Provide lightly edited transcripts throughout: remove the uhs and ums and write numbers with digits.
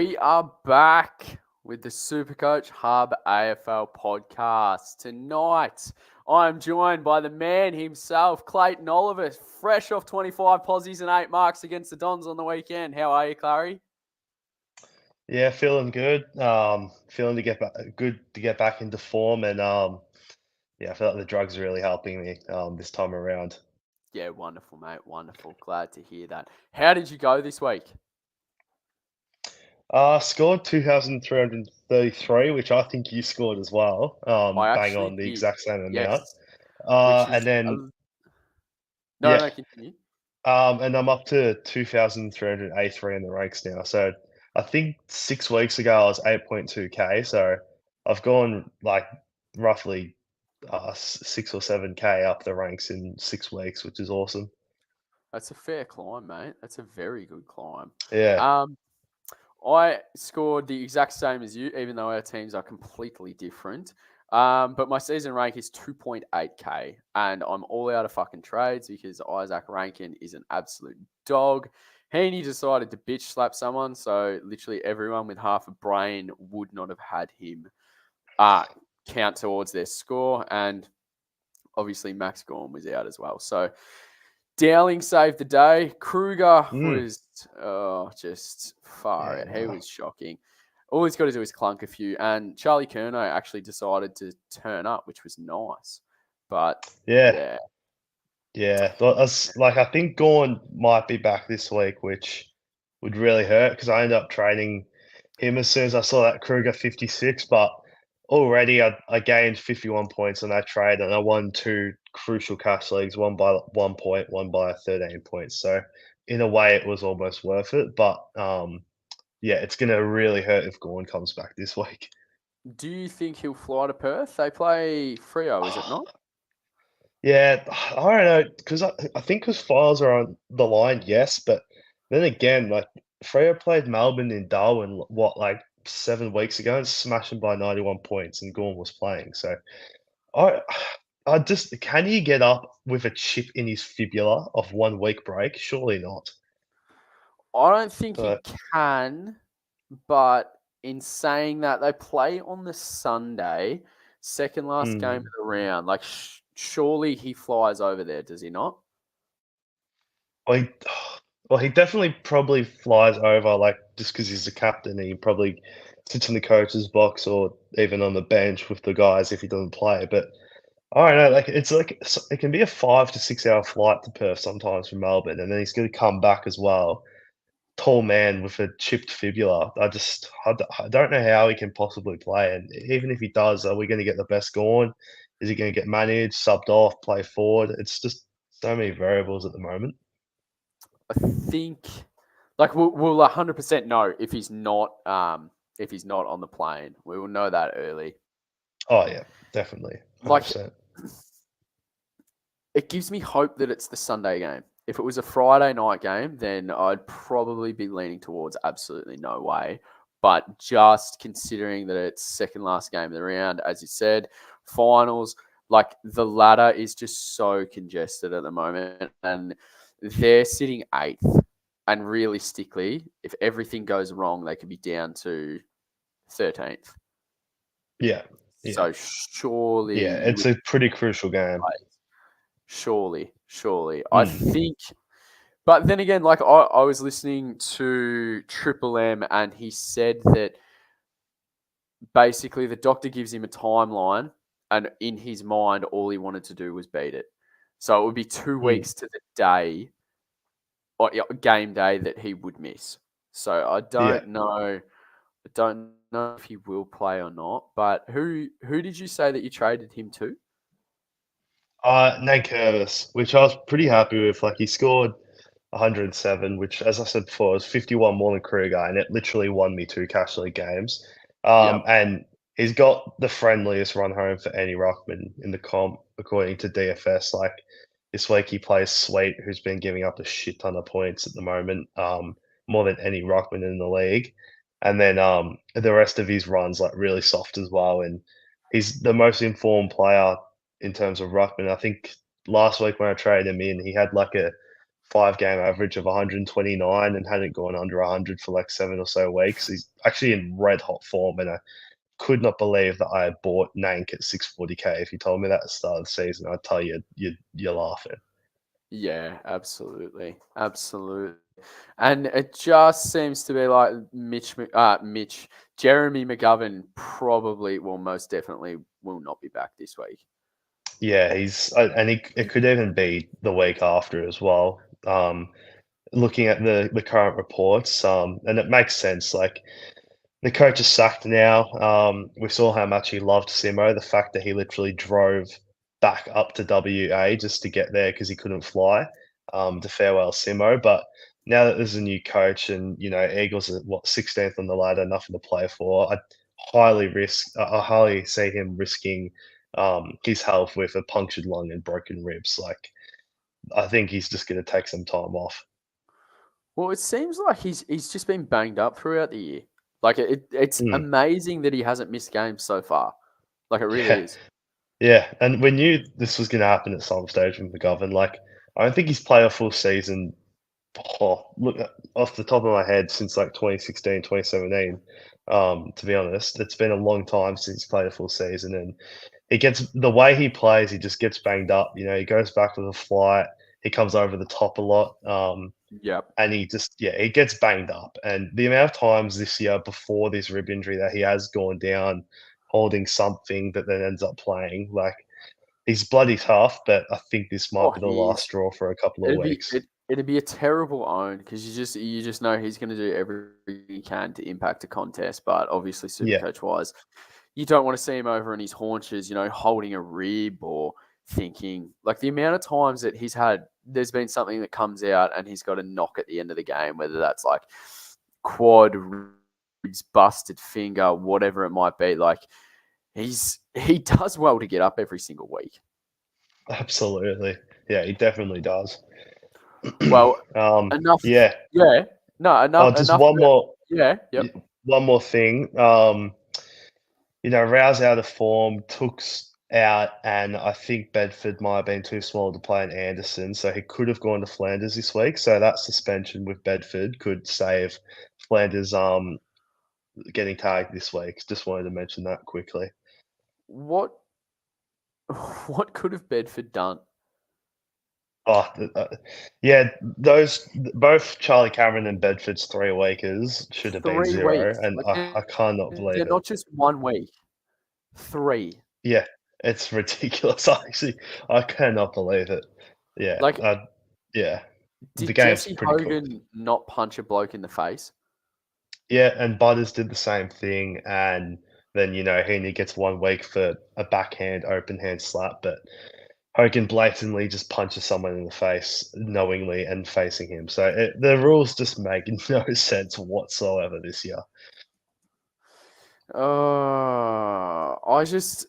We are back with the Supercoach Hub AFL podcast. Tonight, I'm joined by the man himself, Clayton Oliver, fresh off 25 posies and 8 marks against the Dons on the weekend. How are you, Clary? Yeah, feeling good. Feeling good to get back into form, and yeah, I feel like the drugs are really helping me this time around. Yeah, wonderful, mate. Wonderful. Glad to hear that. How did you go this week? Scored 2,333, which I think you scored as well. I Bang actually on the did. exact same amount. Yes, which is. And then No, yeah, continue. and I'm up to 2,383 in the ranks now. So I think 6 weeks ago I was 8.2K. So I've gone like roughly 6 or 7K up the ranks in 6 weeks, which is awesome. That's a fair climb, mate. That's a very good climb. Yeah. Um, I scored the exact same as you, even though our teams are completely different. But my season rank is 2.8K, and I'm all out of fucking trades because Isaac Rankin is an absolute dog. Heaney decided to bitch slap someone, so literally everyone with half a brain would not have had him count towards their score. And obviously, Max Gorn was out as well. So Dowling saved the day. Kruger Mm. was just far Yeah, out. He no. was shocking. All he's got to do is clunk a few. And Charlie Curnow actually decided to turn up, which was nice. But Yeah, yeah, yeah. That's like I think Gorn might be back this week, which would really hurt because I ended up trading him as soon as I saw that Kruger 56, but already I gained 51 points on that trade and I won two crucial cash leagues, one by 1 point, one by 13 points. So in a way it was almost worth it. But yeah, it's gonna really hurt if Gorn comes back this week. do you think he'll fly to Perth? They play Frio, is it not? Yeah, I don't know because I think because Files are on the line, yes, but then again, like Freo played Melbourne in Darwin, what like 7 weeks ago and smashed them by 91 points, and Gorn was playing. So I, I just can he get up with a chip in his fibula of 1 week break? Surely not. I don't think he But can, but in saying that, they play on the Sunday, second last game of mm, the round. Like, surely he flies over there, does he not? well, he, well, he definitely probably flies over like just because he's the captain. He probably sits in the coach's box or even on the bench with the guys if he doesn't play. But I don't know, it can be a 5 to 6 hour flight to Perth sometimes from Melbourne, and then he's gonna come back as well. Tall man with a chipped fibula. I don't know how he can possibly play, and even if he does, are we gonna get the best going? Is he gonna get managed, subbed off, play forward? It's just so many variables at the moment. I think, like, we'll 100% know if he's not on the plane. We will know that early. Oh, yeah, definitely, Like, 100%. it gives me hope that it's the Sunday game. If it was a Friday night game, then I'd probably be leaning towards absolutely no way. But just considering that it's second last game of the round, as you said, finals, like the ladder is just so congested at the moment, and they're sitting eighth. And realistically, if everything goes wrong, they could be down to 13th. Yeah, yeah, So yeah, surely, it's a pretty crucial game. surely, I Mm, think. But then again, like I was listening to Triple M, and he said that basically the doctor gives him a timeline, and in his mind, all he wanted to do was beat it. So it would be 2 weeks mm, to the day or game day that he would miss. So I yeah. don't know. I don't know if he will play or not. But who did you say that you traded him to? Nate Curtis, which I was pretty happy with. Like he scored 107, which, as I said before, was 51 more than Kruger, and it literally won me two cash league games. Yep. And he's got the friendliest run home for any ruckman in the comp, according to DFS. Like this week, he plays Sweet, who's been giving up a shit ton of points at the moment, more than any ruckman in the league. And then the rest of his runs like really soft as well, and he's the most informed player in terms of ruckman. I think last week when I traded him in, he had like a 5-game average of 129 and hadn't gone under 100 for like 7 or so weeks. He's actually in red hot form, and I could not believe that I had bought Nank at 640k. If you told me that at the start of the season, I'd tell you you're laughing. Yeah, absolutely. Absolutely. And it just seems to be like Jeremy McGovern probably, well, most definitely will not be back this week. Yeah, it could even be the week after as well. Looking at the current reports, and it makes sense. Like the coach is sacked now. We saw how much he loved Simo. The fact that he literally drove back up to WA just to get there because he couldn't fly to farewell Simo. But now that there's a new coach, and Eagles are 16th on the ladder, nothing to play for. I highly see him risking his health with a punctured lung and broken ribs. Like I think he's just going to take some time off. Well, it seems like he's just been banged up throughout the year. Like it's Mm. amazing that he hasn't missed games so far. Like it really Yeah. is. Yeah, and we knew this was going to happen at some stage with McGovern. Like, I don't think he's played a full season. Look, off the top of my head, since like 2016, 2017. To be honest, it's been a long time since he's played a full season, and the way he plays, he just gets banged up. He goes back with a flight. He comes over the top a lot. Yep. And he gets banged up. And the amount of times this year before this rib injury that he has gone down holding something that then ends up playing, like he's bloody tough, but I think this might Oh, be the he last is. straw for a couple of weeks. It'd be a terrible own because you just know he's going to do everything he can to impact a contest. But obviously, Yeah, Supercoach wise, you don't want to see him over on his haunches, holding a rib or thinking like the amount of times that there's been something that comes out and he's got a knock at the end of the game, whether that's like quad, ribs, busted finger, whatever it might be. Like he does well to get up every single week. absolutely. Yeah, he definitely does. Well, enough. Yeah. Yeah, no, Oh, enough. just Enough about. Yeah. Yep. one more thing. Rouse out of form, Took's out, and I think Bedford might have been too small to play in Anderson, so he could have gone to Flanders this week. So that suspension with Bedford could save Flanders getting tagged this week. Just wanted to mention that quickly. What what could have Bedford done? Oh, yeah, those both Charlie Cameron and Bedford's 3-weekers should have been 3 0, weeks. and Like I cannot believe they're it. not just 1 week. 3. Yeah, it's ridiculous. I cannot believe it. Yeah, Like, yeah, the did game's Jesse pretty cooked. Hogan not punch a bloke in the face? Yeah, and Butters did the same thing, and then Heaney gets 1 week for a backhand open hand slap, but Hogan blatantly just punches someone in the face knowingly and facing him. So the rules just make no sense whatsoever this year. I just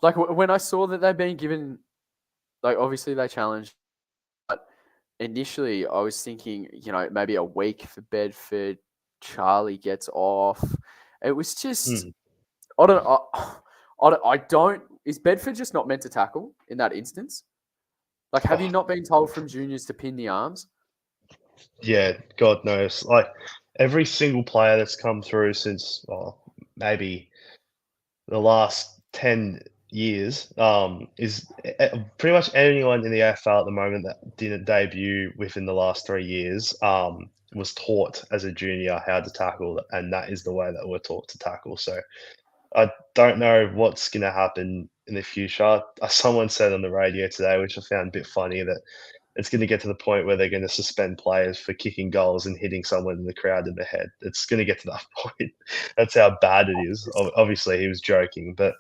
like when I saw that they'd been given, like obviously they challenged, but initially I was thinking, maybe a week for Bedford. Charlie gets off. It was just Hmm. I don't. Is Bedford just not meant to tackle in that instance? Like, have you Oh, not been told from juniors to pin the arms? yeah, God knows. Like every single player that's come through since maybe the last 10 years is pretty much anyone in the AFL at the moment that didn't debut within the last 3 years was taught as a junior how to tackle, and that is the way that we're taught to tackle. So I don't know what's going to happen in the future. Someone said on the radio today, which I found a bit funny, that it's going to get to the point where they're going to suspend players for kicking goals and hitting someone in the crowd in the head. It's going to get to that point. That's how bad it is. Obviously, he was joking, but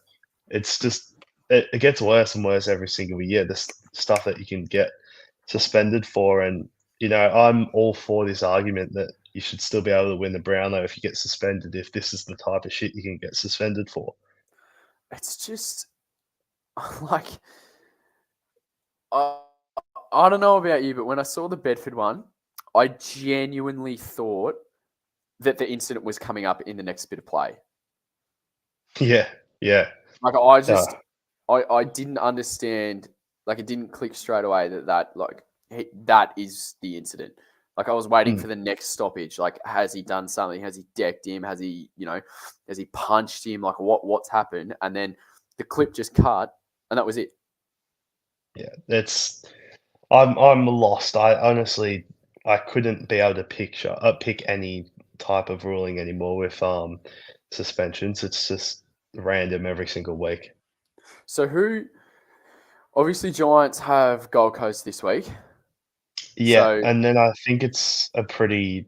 it's just it gets worse and worse every single year. The stuff that you can get suspended for, and I'm all for this argument that you should still be able to win the Brownlow if you get suspended. If this is the type of shit you can get suspended for, It's just like I don't know about you, but when I saw the Bedford one, I genuinely thought that the incident was coming up in the next bit of play. yeah, yeah, Like I just I didn't understand. Like it didn't click straight away that like that is the incident. Like I was waiting Mm. for the next stoppage. Like, has he done something? Has he decked him? Has he punched him? Like what's happened? And then the clip just cut, and that was it. Yeah, I'm lost. I honestly I couldn't be able to pick any type of ruling anymore with suspensions. It's just random every single week. So who? Obviously, Giants have Gold Coast this week. Yeah, So and then I think it's a pretty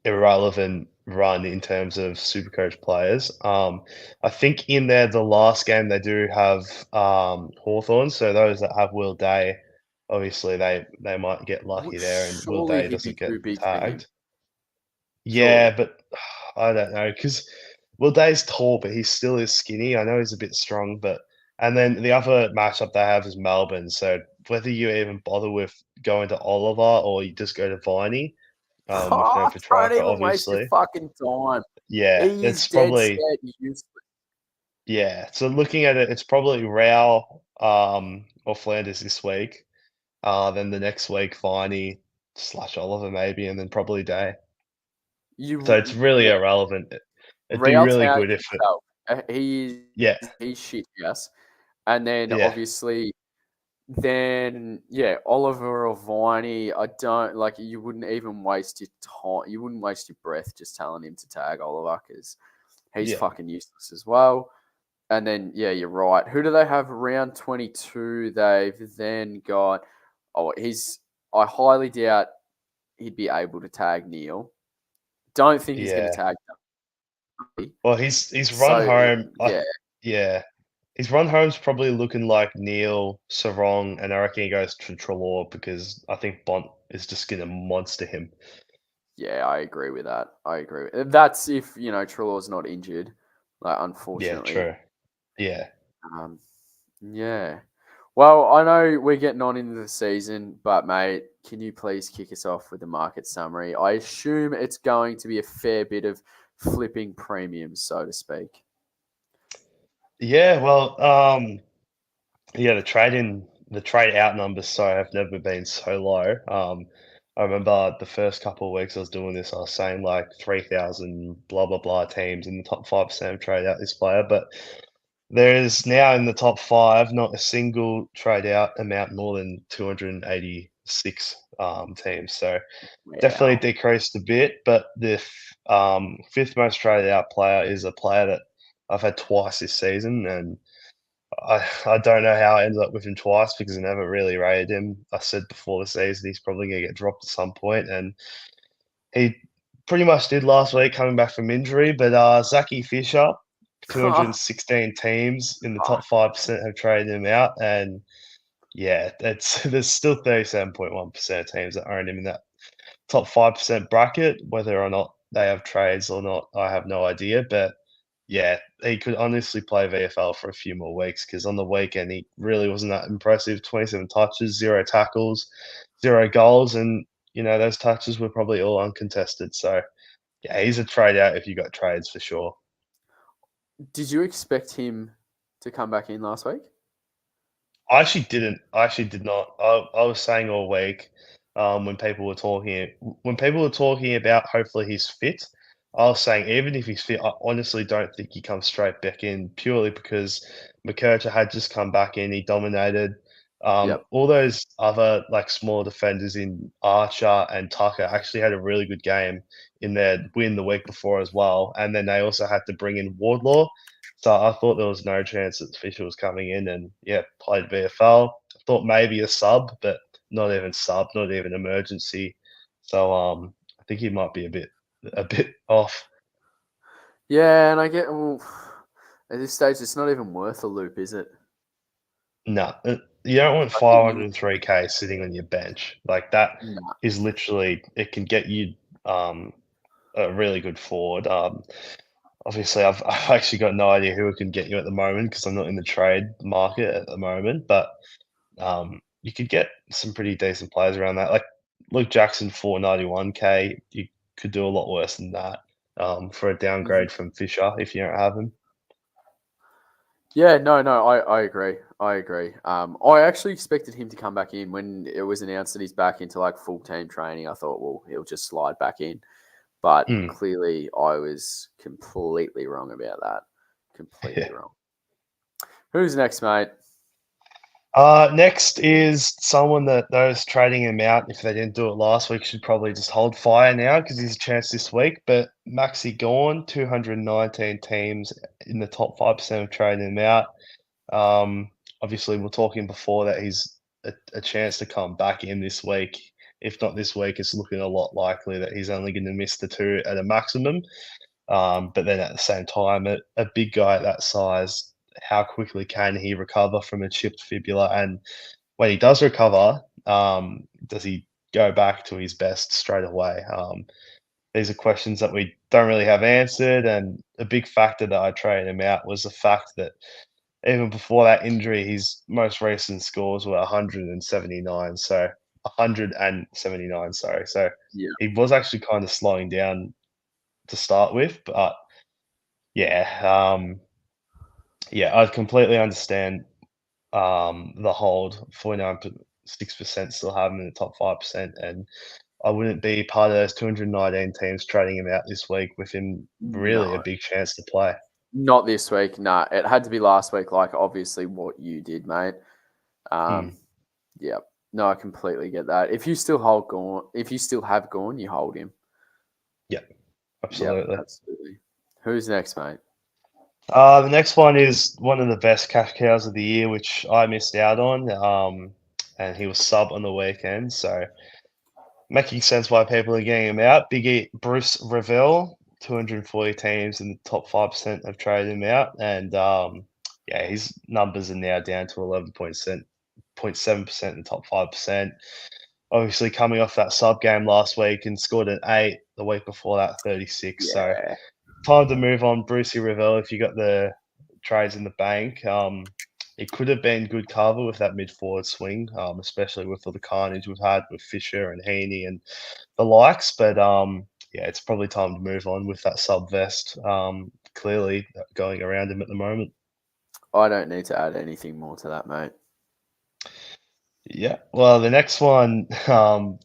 irrelevant run in terms of Supercoach players. I think in there the last game they do have Hawthorn, so those that have Will Day, obviously they might get lucky there, and Will surely Day he'd be doesn't get too big for him. tagged. Surely. Yeah, but I don't know because Will Day's tall, but he still is skinny. I know he's a bit strong, but and then the other matchup they have is Melbourne. So whether you even bother with going to Oliver or you just go to Viney, with no Don't Petrarca, even waste your obviously. fucking time. Yeah, He is it's dead probably set useless. yeah. So looking at it, it's probably Rao, or Flanders this week. Then the next week, Viney / Oliver maybe, and then probably Day. So it's really Yeah, irrelevant. It'd be Real really tag good if it himself. yeah, He's shit, yes. And then yeah, obviously, Oliver or Viney, I don't like. You wouldn't even waste your time. You wouldn't waste your breath just telling him to tag Oliver because he's yeah. fucking useless as well. And then you're right. Who do they have round 22? They've then got. Oh, I highly doubt he'd be able to tag Neil. Don't think he's going to Yeah. tag. Well, he's run So home. yeah, Yeah, his run home's probably looking like Neil, Sarong, and I reckon he goes to Treloar because I think Bont is just gonna monster him. yeah, I agree with that. I agree. That's if Trelaw's not injured. Like, Yeah, unfortunately, true. Yeah. um, yeah. Well, I know we're getting on into the season, but mate, can you please kick us off with the market summary? I assume it's going to be a fair bit of flipping premiums, so to speak. Yeah, well, yeah, the trade out numbers have never been so low. I remember the first couple of weeks I was doing this, I was saying like 3,000 blah blah blah teams in the top 5% have traded out this player, but there is now in the top five not a single trade out amount more than 286 teams. So definitely Wow. decreased a bit, but the fifth most traded out player is a player that I've had twice this season, and I don't know how I ended up with him twice because I never really rated him. I said before the season he's probably going to get dropped at some point, and he pretty much did last week coming back from injury. But Zachy Fisher, 216 teams in the top 5% have traded him out, and yeah, that's there's still 37.1% of teams that own him in that top 5% bracket. Whether or not they have trades or not, I have no idea. But yeah, he could honestly play VFL for a few more weeks because on the weekend he really wasn't that impressive. 27 touches, 0 tackles, 0 goals, and those touches were probably all uncontested. So yeah, he's a trade out if you got trades for sure. Did you expect him to come back in last week? I actually didn't. I actually did not. I was saying all week, when people were talking about hopefully he's fit, I was saying even if he's fit, I honestly don't think he comes straight back in purely because McKercher had just come back in. He dominated. Yep. All those other like small defenders in Archer and Tucker actually had a really good game in their win the week before as well. And then they also had to bring in Wardlaw. So I thought there was no chance that Fisher was coming in and, yeah, played VFL. I thought maybe a sub, but not even sub, not even emergency. So, I think he might be a bit off. Yeah, and I get at this stage, it's not even worth a loop, is it? No, you don't want Like, you 503K sitting on your bench. Like, that nah. is literally it can get you, a really good forward. Obviously, I've actually got no idea who it can get you at the moment because 'cause I'm not in the trade market at the moment, but you could get some pretty decent players around that. Like Luke Jackson, 491K. You could do a lot worse than that for a Mhm. downgrade from Fisher if you don't have him. Yeah, no, I agree. I agree. I actually expected him to come back in when it was announced that he's back into like full team training. I thought, well, he'll just slide back in, but Mm. clearly I was completely wrong about that. Completely Yeah. wrong. Who's next, mate? Next is someone that those trading him out, if they didn't do it last week, should probably just hold fire now because he's a chance this week. But Maxi Gorn, 219 teams in the top 5% of trading him out. Obviously, we're talking before that he's a chance to come back in this week. If not this week, it's looking a lot likely that he's only going to miss the 2 at a maximum. But then at the same time, a big guy at that size, how quickly can he recover from a chipped fibula? And when he does recover, does he go back to his best straight away? These are questions that we don't really have answered. And a big factor that I traded him out was the fact that even before that injury, his most recent scores were 179. So 179, sorry. So Yeah. he was actually kind of slowing down to start with, but yeah, yeah, I completely understand the hold. 49.6% still have him in the top 5%, and I wouldn't be part of those 219 teams trading him out this week with him really a No, big chance to play. not this week. Nah, it had to be last week. Like obviously what you did, mate. Mm, Yeah. No, I completely get that. If you still hold Gorn, if you still have Gorn, you hold him. yeah, Yeah, absolutely. absolutely. Who's next, mate? The next one is one of the best cash cows of the year, which I missed out on. And he was sub on the weekend, so making sense why people are getting him out. Biggie Bruce Revell, 240 teams in the top 5% have traded him out. And yeah, his numbers are now down to 11.7% in the top 5%. Obviously, coming off that sub game last week and scored an 8 the week before that, 36. So Yeah. time to move on. Brucey Revell, if you got the trades in the bank, it could have been good cover with that mid forward swing, especially with all the carnage we've had with Fisher and Heaney and the likes. But yeah, it's probably time to move on with that sub vest. Clearly going around him at the moment. I don't need to add anything more to that, mate. Yeah. Well, the next one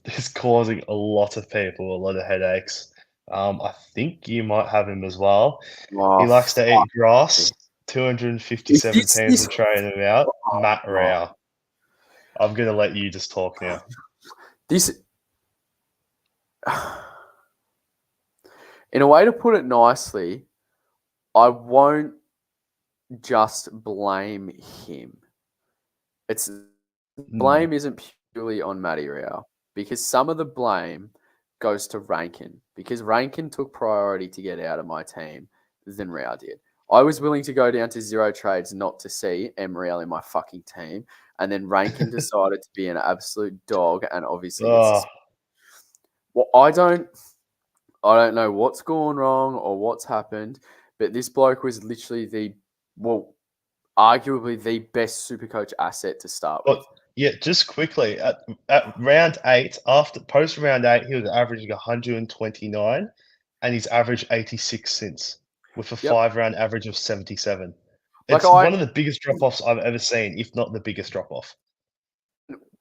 is causing a lot of people a lot of headaches. I think you might have him as well. He Oh, likes to fuck eat grass. me. If 257 this, teams this, are trading him out. Matt oh, Rao. I'm gonna let you just talk now. this, in a way to put it nicely, I won't just blame him. It's Mm, blame isn't purely on Matty Rao because some of the blame goes to Rankin because Rankin took priority to get out of my team than Rao did. I was willing to go down to 0 trades not to see MRL in my fucking team, and then Rankin decided to be an absolute dog and obviously gets oh, suspended. Well, I don't know what's gone wrong or what's happened, but this bloke was literally arguably the best Supercoach asset to start but with. yeah, just quickly at round 8, after post round 8, he was averaging 129, and he's averaged 86 since, with a Yep. 5 round average of 77. Like It's one of the biggest drop offs I've ever seen, if not the biggest drop off.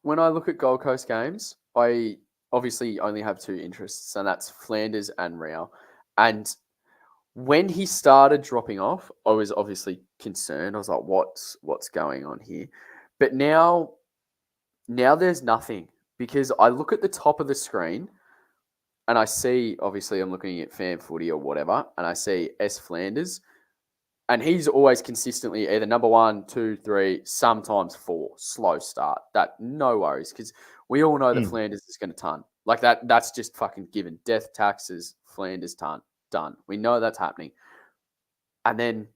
when I look at Gold Coast games, I obviously only have 2 interests, and that's Flanders and Rao. And when he started dropping off, I was obviously concerned. I was like, what's going on here? But now there's nothing because I look at the top of the screen and I see, obviously, I'm looking at Fan Footy or whatever, and I see S Flanders, and he's always consistently either number 1, 2, 3, sometimes 4. Slow start. That no worries because we all know that Mm. Flanders is going to ton like that. That's just fucking given. Death taxes, Flanders ton done. We know that's happening, and then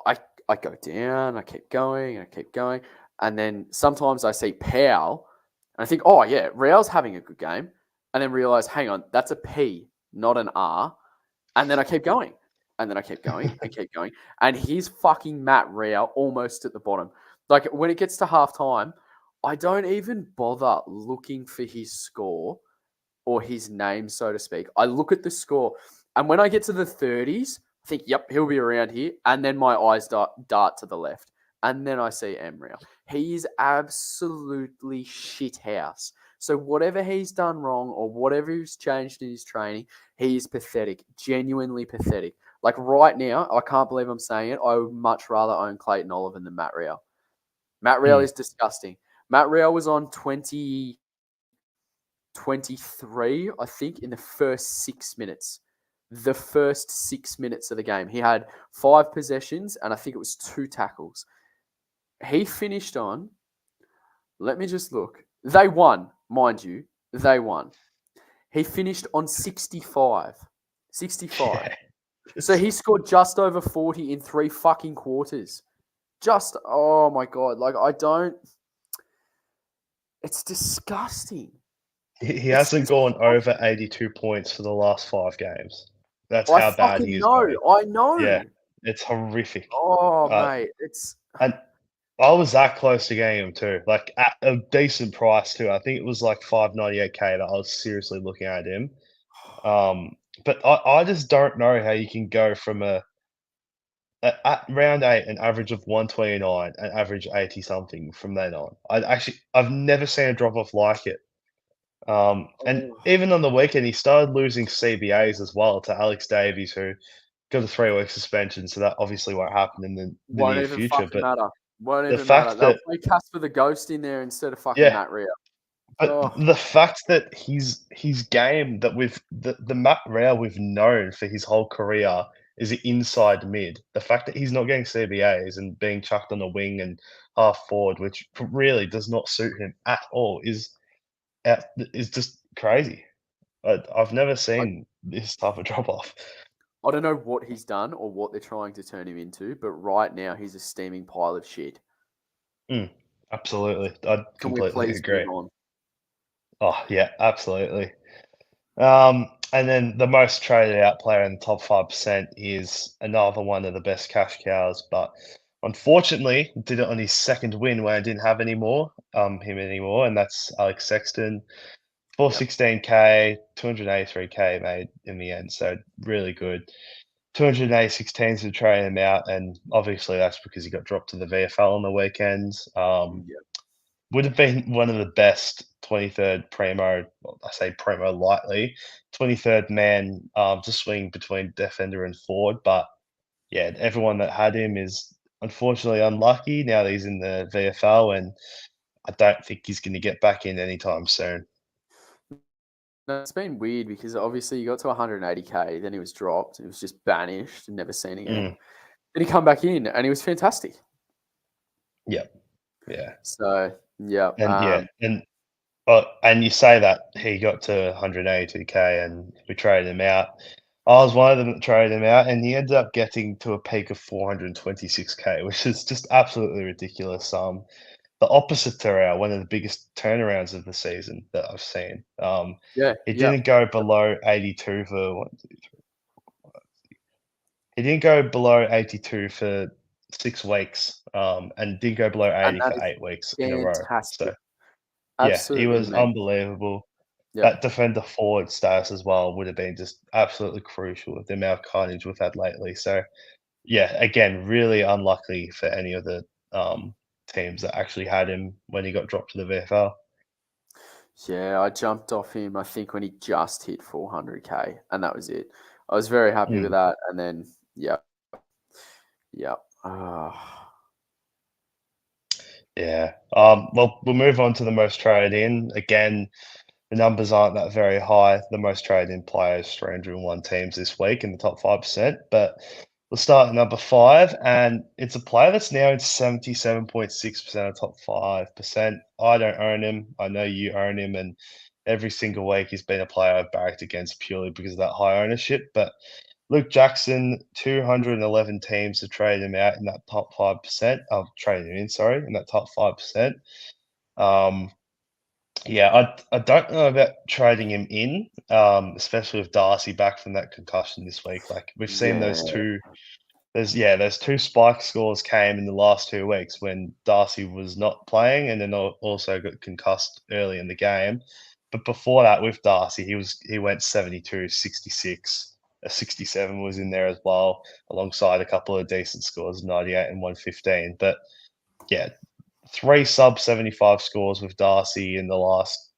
I I go down. I keep going. I keep going, and then sometimes I see Powell, and I think, oh yeah, Rao's having a good game, and then realize, hang on, that's a P, not an R. And then I keep going. And then I keep going and keep going. And he's fucking Matt Rao almost at the bottom. Like when it gets to halftime, I don't even bother looking for his score or his name, so to speak. I look at the score. And when I get to the 30s, I think, yep, he'll be around here. And then my eyes dart to the left. and then I see Emriel. He is absolutely shit house. So whatever he's done wrong or whatever he's changed in his training, he is pathetic, genuinely pathetic. Like right now, I can't believe I'm saying it. I would much rather own Clayton Oliver than Matt Rowell. Matt Rowell is disgusting. Matt Rowell was on 23, I think, in the first 6 minutes. The first 6 minutes of the game. He had 5 possessions and I think it was 2 tackles. He finished on, let me just look. They won, mind you. They won. He finished on 65. 65. Yeah. So he scored just over 40 in 3 fucking quarters. Just, oh my God. Like, I don't. It's disgusting. He hasn't gone over 82 points for the last 5 games. That's I how bad fucking he is know. going. I know. Yeah, it's horrific. Oh, mate. It's. And I was that close to getting him too, like at a decent price too. I think it was like 598k that I was seriously looking at him. But I just don't know how you can go from at round 8 an average of 129 and average 80 something from then on. I've never seen a drop off like it. And Oh. even on the weekend, he started losing CBAs as well to Alex Davies, who got a 3-week suspension. So that obviously won't happen in the Won't near even future. fucking But matter. Won't the even matter. fact They'll that, play Casper the Ghost in there instead of fucking yeah, Matt Rhea. but Oh. the fact that his game that the Matt Rowell we've known for his whole career is inside mid. The fact that he's not getting CBAs and being chucked on the wing and half forward, which really does not suit him at all, is just crazy. I've never I, seen this type of drop off. I don't know what he's done or what they're trying to turn him into, but right now he's a steaming pile of shit. Absolutely, I Can we completely please agree. move on? Oh yeah, absolutely. And then the most traded out player in the top 5% is another one of the best cash cows, but unfortunately did it on his second win when I didn't have him anymore, and that's Alex Sexton. 416k, 283k made in the end, so really good. 286 teams to trade him out, and obviously that's because he got dropped to the VFL on the weekends. Yeah. Would have been one of the best 23rd primo. Well, I say primo lightly, 23rd man to swing between defender and forward. But yeah, everyone that had him is unfortunately unlucky. Now that he's in the VFL, and I don't think he's going to get back in anytime soon. No, it's been weird because obviously he got to 180k, then he was dropped, he was just banished and never seen again. Then he come back in and he was fantastic. Yep. Yeah. So yeah, and you say that he got to 182k and we traded him out. I was one of them that traded him out, and he ended up getting to a peak of 426k, which is just absolutely ridiculous. The opposite to our one of the biggest turnarounds of the season that I've seen. He didn't go below 82 for 1, 2, 3. He didn't go below 82 for 6 weeks, and didn't go below 80 for 8 weeks in a row. Fantastic. So yeah, he Absolutely was amazing. unbelievable. Yep. That defender forward status as well would have been just absolutely crucial with the amount of carnage we've had lately. So yeah, again, really unlucky for any of the teams that actually had him when he got dropped to the VFL. Yeah, I jumped off him, I think, when he just hit 400k, and that was it. I was very happy with that. And then, yeah. Yeah. Well, we'll move on to the most traded in. Again, the numbers aren't that very high. The most traded in players, 301 teams this week in the top 5%. But we'll start at number 5, and it's a player that's now in 77.6% of top 5%. I don't own him. I know you own him, and every single week he's been a player I've backed against purely because of that high ownership. But Luke Jackson, 211 teams have traded him out in that top 5%. Traded him in, sorry, in that top 5%. Yeah, I don't know about trading him in, especially with Darcy back from that concussion this week. Like we've seen those two. Those 2 spike scores came in the last 2 weeks when Darcy was not playing, and then also got concussed early in the game. But before that, with Darcy, he went 72, 66. A 67 was in there as well, alongside a couple of decent scores, 98 and 115. But yeah, 3 sub 75 scores with Darcy in the last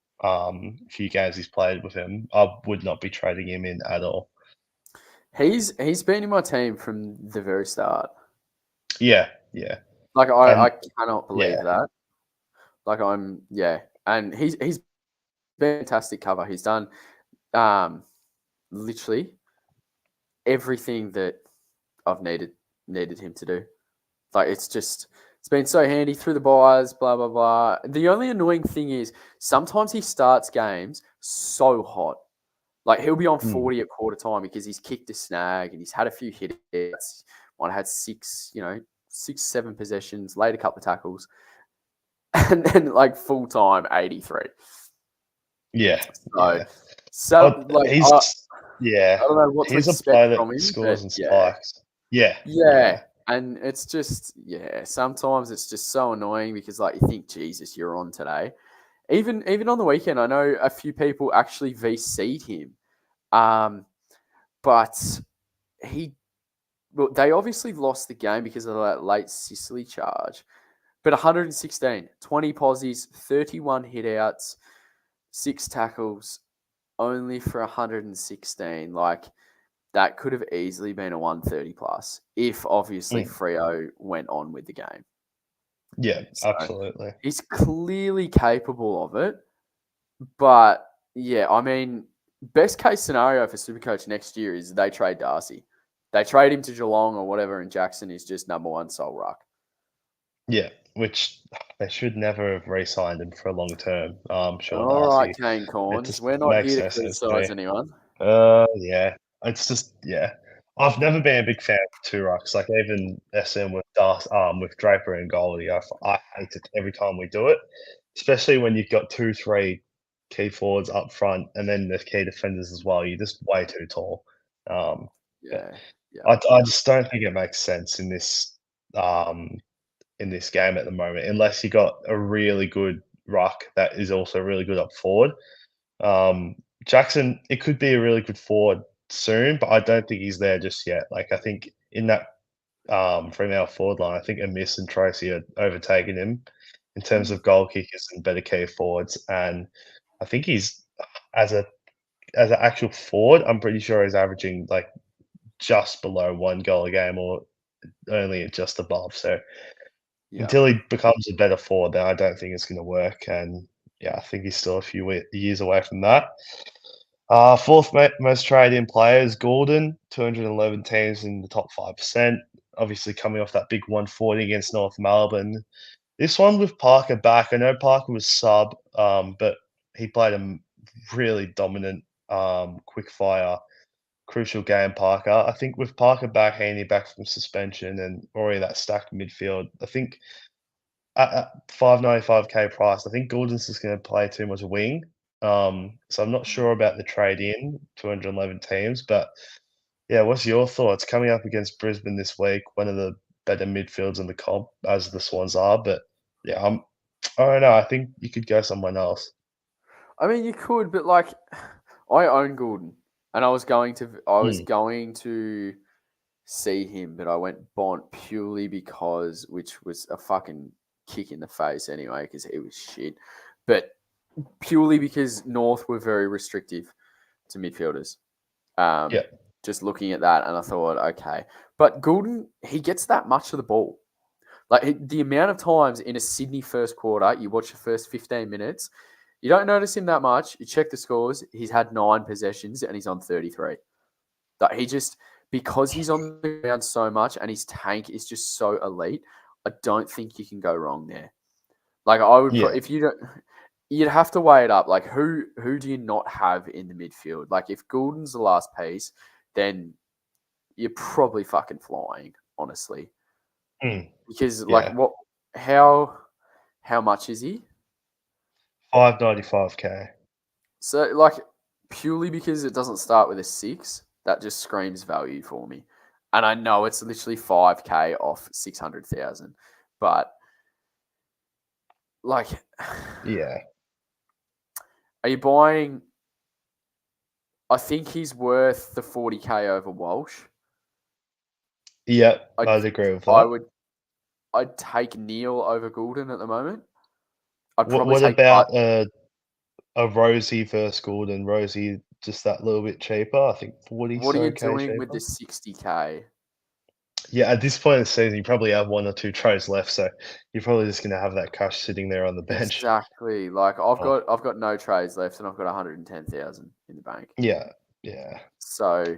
few games he's played with him. I would not be trading him in at all. He's been in my team from the very start. Yeah. Like And I cannot believe that. Like and he's been fantastic cover. He's done literally everything that I've needed him to do. Like it's been so handy through the buys, blah blah blah. The only annoying thing is sometimes he starts games so hot. Like he'll be on 40 at quarter time because he's kicked a snag and he's had a few hits. Might have had 6, 7 possessions, laid a couple of tackles, and then like full time 83. Yeah. So like he's I don't know what he's to a player expect that from him. scores and Yeah. spikes. Yeah. And it's just, sometimes it's just so annoying because like you think, Jesus, you're on today. Even on the weekend, I know a few people actually VC'd him. But they obviously lost the game because of that late Sicily charge. But 116, 20 posies, 31 hitouts, 6 tackles, only for 116. Like, that could have easily been a 130 plus if obviously Freo went on with the game. Yeah, so absolutely. He's clearly capable of it. But yeah, I mean, best case scenario for Supercoach next year is they trade Darcy. They trade him to Geelong or whatever, and Jackson is just number 1 sole ruck. Yeah, which they should never have re-signed him for a long term. Sure, All Darcy. right, Kane Corns. Just We're not makes here no to sense to criticise me. anyone. Yeah. It's just I've never been a big fan of 2 rucks. Like even SM with with Draper and Goldie, I hate it every time we do it, especially when you've got 2, 3 key forwards up front and then the key defenders as well. You're just way too tall. I just don't think it makes sense in this game at the moment, unless you got a really good ruck that is also really good up forward. Jackson, it could be a really good forward soon, but I don't think he's there just yet. Like I think in that Fremantle forward line, I think Amiss and Tracy are overtaking him in terms of goal kickers and better key forwards. And I think he's as an actual forward, I'm pretty sure he's averaging like just below 1 goal a game or only just above. So until he becomes a better forward, then I don't think it's going to work. And I think he's still a few years away from that. Fourth most traded in players, Gordon, 211 teams in the top 5%. Obviously coming off that big 140 against North Melbourne. This one with Parker back, I know Parker was sub, but he played a really dominant, quick fire, crucial game, Parker. I think with Parker back, Haney back from suspension and already that stacked midfield, I think at 595k price, I think Gordon's just going to play too much wing. So I'm not sure about the trade in 211 teams, but what's your thoughts coming up against Brisbane this week? One of the better midfields in the comp, as the Swans are, but I don't know. I think you could go someone else. I mean, you could, but like, I own Gordon, and I was going to see him, but I went Bont purely because, which was a fucking kick in the face anyway, because he was shit. But purely because North were very restrictive to midfielders. Just looking at that, and I thought, okay. But Gordon, he gets that much of the ball. Like the amount of times in a Sydney first quarter, you watch the first 15 minutes, you don't notice him that much. You check the scores, he's had 9 possessions and he's on 33. Like because he's on the ground so much and his tank is just so elite, I don't think you can go wrong there. Like I would, if you don't, you'd have to weigh it up. Like who do you not have in the midfield? Like if Gordon's the last piece, then you're probably fucking flying, honestly. Because how much is he? 595k. So like purely because it doesn't start with a 6, that just screams value for me. And I know it's literally 5k off 600,000, but like, are you buying? I think he's worth the 40k over Walsh. Yeah, I'd agree with that. I'd take Neil over Goulden at the moment. I'd probably What take about a Rosie versus Gordon? Rosie just that little bit cheaper. I think 40 What are you K doing with cheaper. the 60K? Yeah, at this point in the season, you probably have one or two trades left, so you're probably just going to have that cash sitting there on the bench. Exactly. Like I've Oh, got no trades left, and I've got 110,000 in the bank. yeah, yeah, So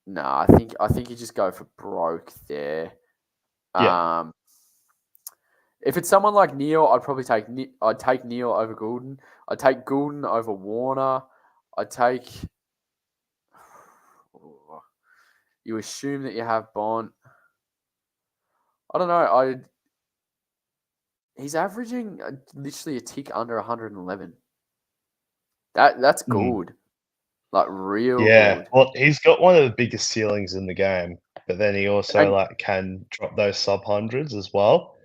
no, I think you just go for broke there. yeah. If it's someone like Neil, I'd take Neil over Goulden. I'd take Goulden over Warner. I'd take. You assume that you have Bont. I don't know. He's averaging literally a tick under 111. That's Mm. good. Like real Yeah, good. well, he's got one of the biggest ceilings in the game, but then he also And like can drop those sub hundreds as well.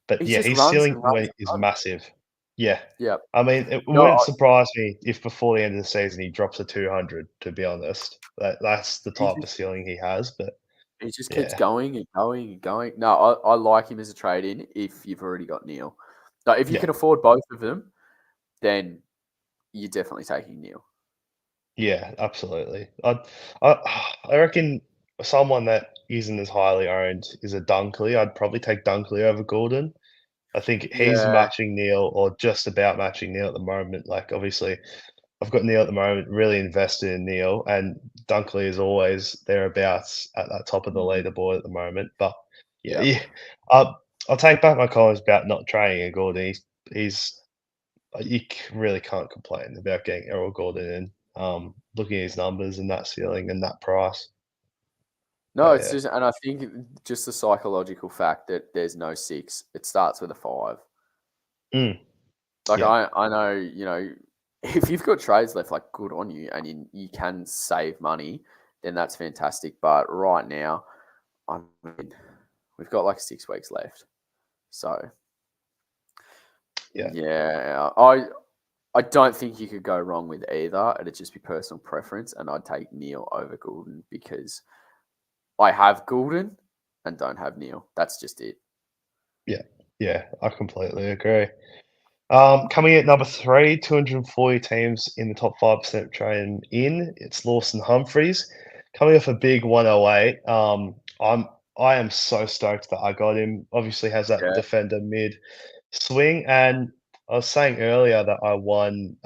But he yeah, just his runs ceiling and runs is and runs. massive. Yeah, Yeah. I mean, it No, wouldn't surprise me if before the end of the season he drops a 200. To be honest, that's the he type just of ceiling he has. But he just keeps yeah, going and going and going. No, I like him as a trade in if you've already got Neil. Now, if you yeah, can afford both of them, then you're definitely taking Neil. yeah, absolutely. I reckon someone that isn't as highly owned is a Dunkley. I'd probably take Dunkley over Gordon. I think he's Yeah. matching Neil or just about matching Neil at the moment. Like, obviously, I've got Neil at the moment, really invested in Neil, and Dunkley is always thereabouts at that top of the Mhm. leaderboard at the moment. But yeah, Yeah. yeah. I'll take back my comments about not trading a Gordon. He's really can't complain about getting Errol Gordon in. Looking at his numbers and that ceiling and that price. No, But it's yeah, just, and I think just the psychological fact that there's no 6, it starts with a 5. mm, Like yeah, I know, if you've got trades left, like good on you, and you can save money, then that's fantastic. But right now, I mean, we've got like 6 weeks left, so yeah, yeah, I don't think you could go wrong with either. It'd just be personal preference, and I'd take Neil over Goulden because I have Goulden and don't have Neil. That's just it. yeah, yeah. I completely agree. Coming at number three, 240 teams in the top 5% trading in. It's Lawson Humphreys coming off a big 108. I am so stoked that I got him. Obviously has that Yeah, defender mid swing, and I was saying earlier that I won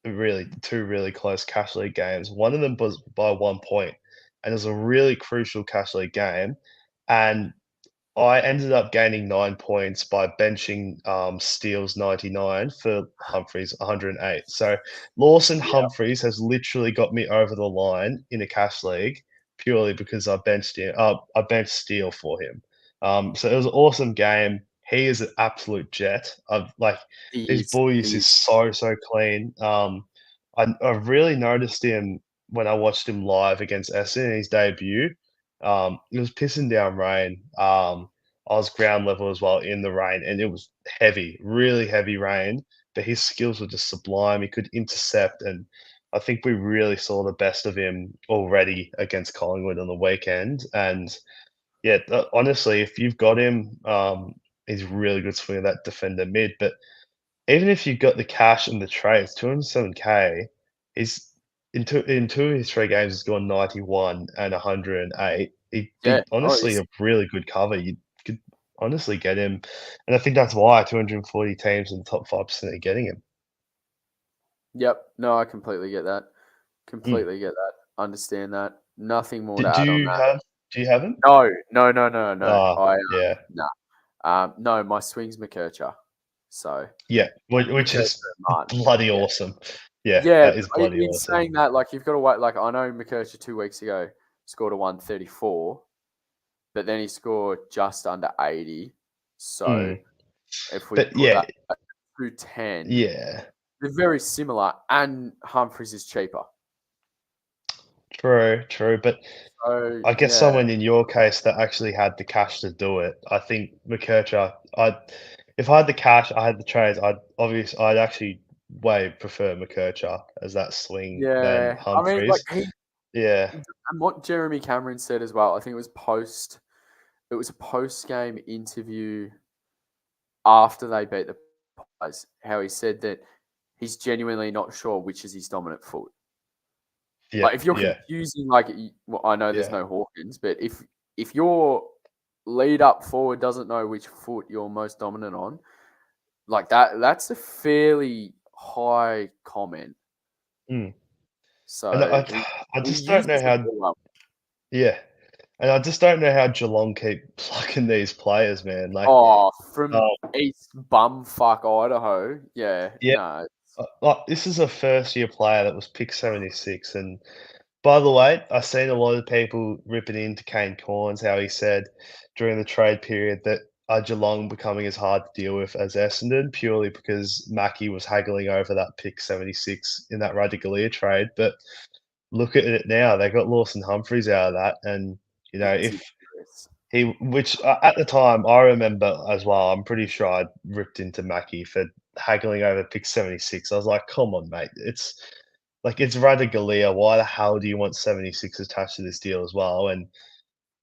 really two really close cash league games. One of them was by 1 point, and it was a really crucial cash league game, and I ended up gaining 9 points by benching, Steele's 99 for Humphries 108. So Lawson yeah, Humphries has literally got me over the line in a cash league purely because I benched Steele for him. So it was an awesome game. He is an absolute jet. I've like he his is. ball use He is is. so clean. I've really noticed him when I watched him live against Essen in his debut. It was pissing down rain. I was ground level as well in the rain, and it was heavy, really heavy rain. But his skills were just sublime. He could intercept, and I think we really saw the best of him already against Collingwood on the weekend. And yeah, honestly, if you've got him, he's really good swinging that defender mid. But even if you've got the cash and the trades, 207K, he's in two of his 3 games, he's gone 91 and 108. He'd Yeah. be Oh, honestly he's. a really good cover. You could honestly get him, and I think that's why 240 teams in the top 5% are getting him. Yep. No, I completely get that. Mm. Completely get that. Understand that. Nothing more Do, to do add on you that. have do you have him? No, no, no, no, no. Ah, yeah, No. No, my swing's McKercher. So yeah, which McKercher is and Martin. bloody Yeah. awesome. Yeah, Yeah. that is bloody In awesome. saying that, like you've got to wait. Like I know McKercher 2 weeks ago scored a 134, but then he scored just under 80. So Mm. if we But put yeah, that at 210, yeah. they're very similar, and Humphries is cheaper. True, true. But So I guess yeah, someone in your case that actually had the cash to do it. I think McKercher, if I had the cash, I had the trades, I'd actually way prefer McKercher as that swing than yeah. I mean, like Humphreys. Yeah. and what Jeremy Cameron said as well. I think it was post. it was a post-game interview after they beat the Pies, how he said that he's genuinely not sure which is his dominant foot. Yeah, Like if you're yeah, confusing, like well, I know there's yeah. no Hawkins, but if your lead up forward doesn't know which foot you're most dominant on, like that's a fairly high comment. Mm. And So I he just don't know uses it how. well. Yeah, and I just don't know how Geelong keep plucking these players, man. Like, Oh, from um, East Bumfuck, Idaho. Yeah, yeah, no. like this is a first year player that was picked 76. And by the way, I've seen a lot of people ripping into Kane Corns, how he said during the trade period that Geelong becoming as hard to deal with as Essendon, purely because Mackie was haggling over that pick 76 in that Radigalia trade. But look at it now; they got Lawson Humphries out of that, and if Ridiculous. which at the time I remember as well. I'm pretty sure I ripped into Mackie for haggling over pick 76. I was like, "Come on, mate! It's Radigalia. Why the hell do you want 76 attached to this deal as well?" And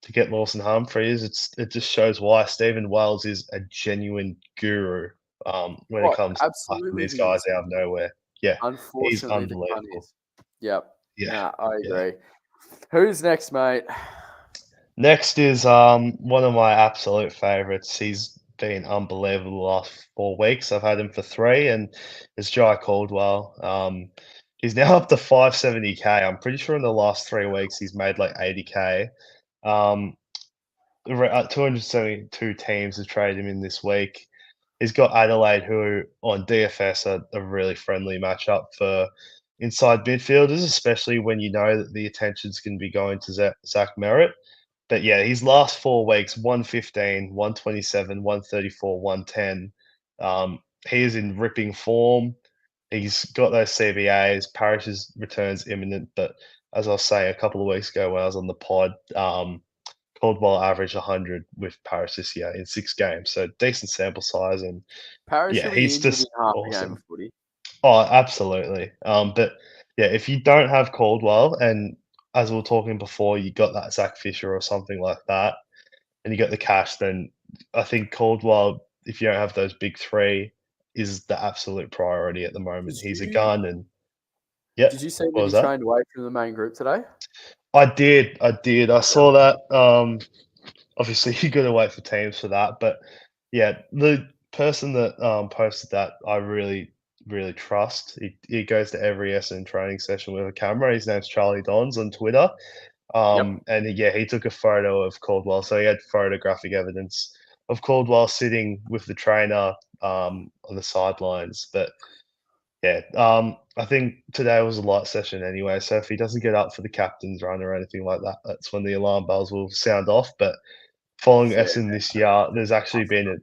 to get Lawson Humphries, it just shows why Stephen Wells is a genuine guru when it Oh, comes to plucking absolutely these he guys is. out of nowhere. Yeah, he's Unfortunately, the cunt unbelievable. is. Yep. Yeah, Nah, I yeah. agree. Who's next, mate? Next is one of my absolute favourites. He's been unbelievable the last 4 weeks. I've had him for three, and it's Jai Caldwell. He's now up to 570k. I'm pretty sure in the last 3 weeks he's made like 80k. 272 teams have traded him in this week. He's got Adelaide, who on DFS are a really friendly matchup for inside midfielders, especially when you know that the attention's going to be going to Zach Merritt. But yeah, his last 4 weeks, 115, 127, 134, 110. He is in ripping form. He's got those CBAs. Parrish's return's imminent, but as I was saying a couple of weeks ago when I was on the pod, Caldwell averaged 100 with Paris this year in 6 games. So decent sample size. And Parrish yeah, will be he's injured in just half a game awesome. of footy. Oh, absolutely. But yeah, if you don't have Caldwell, and as we were talking before, you got that Zach Fisher or something like that, and you got the cash, then I think Caldwell, if you don't have those big three, is the absolute priority at the moment. Did He's a you gun, and yep. did you see What that he was that? trained away from the main group today? I did. I did. I saw that. Obviously, you got to wait for teams for that, but yeah, the person that posted that, I really, really trust. He goes to every Essendon training session with a camera. His name's Charlie Dons on Twitter. Yep. And he took a photo of Caldwell, so he had photographic evidence of Caldwell sitting with the trainer on the sidelines. But yeah, I think today was a light session anyway. So if he doesn't get up for the captain's run or anything like that, that's when the alarm bells will sound off. But following Fair. Essendon this year, there's actually been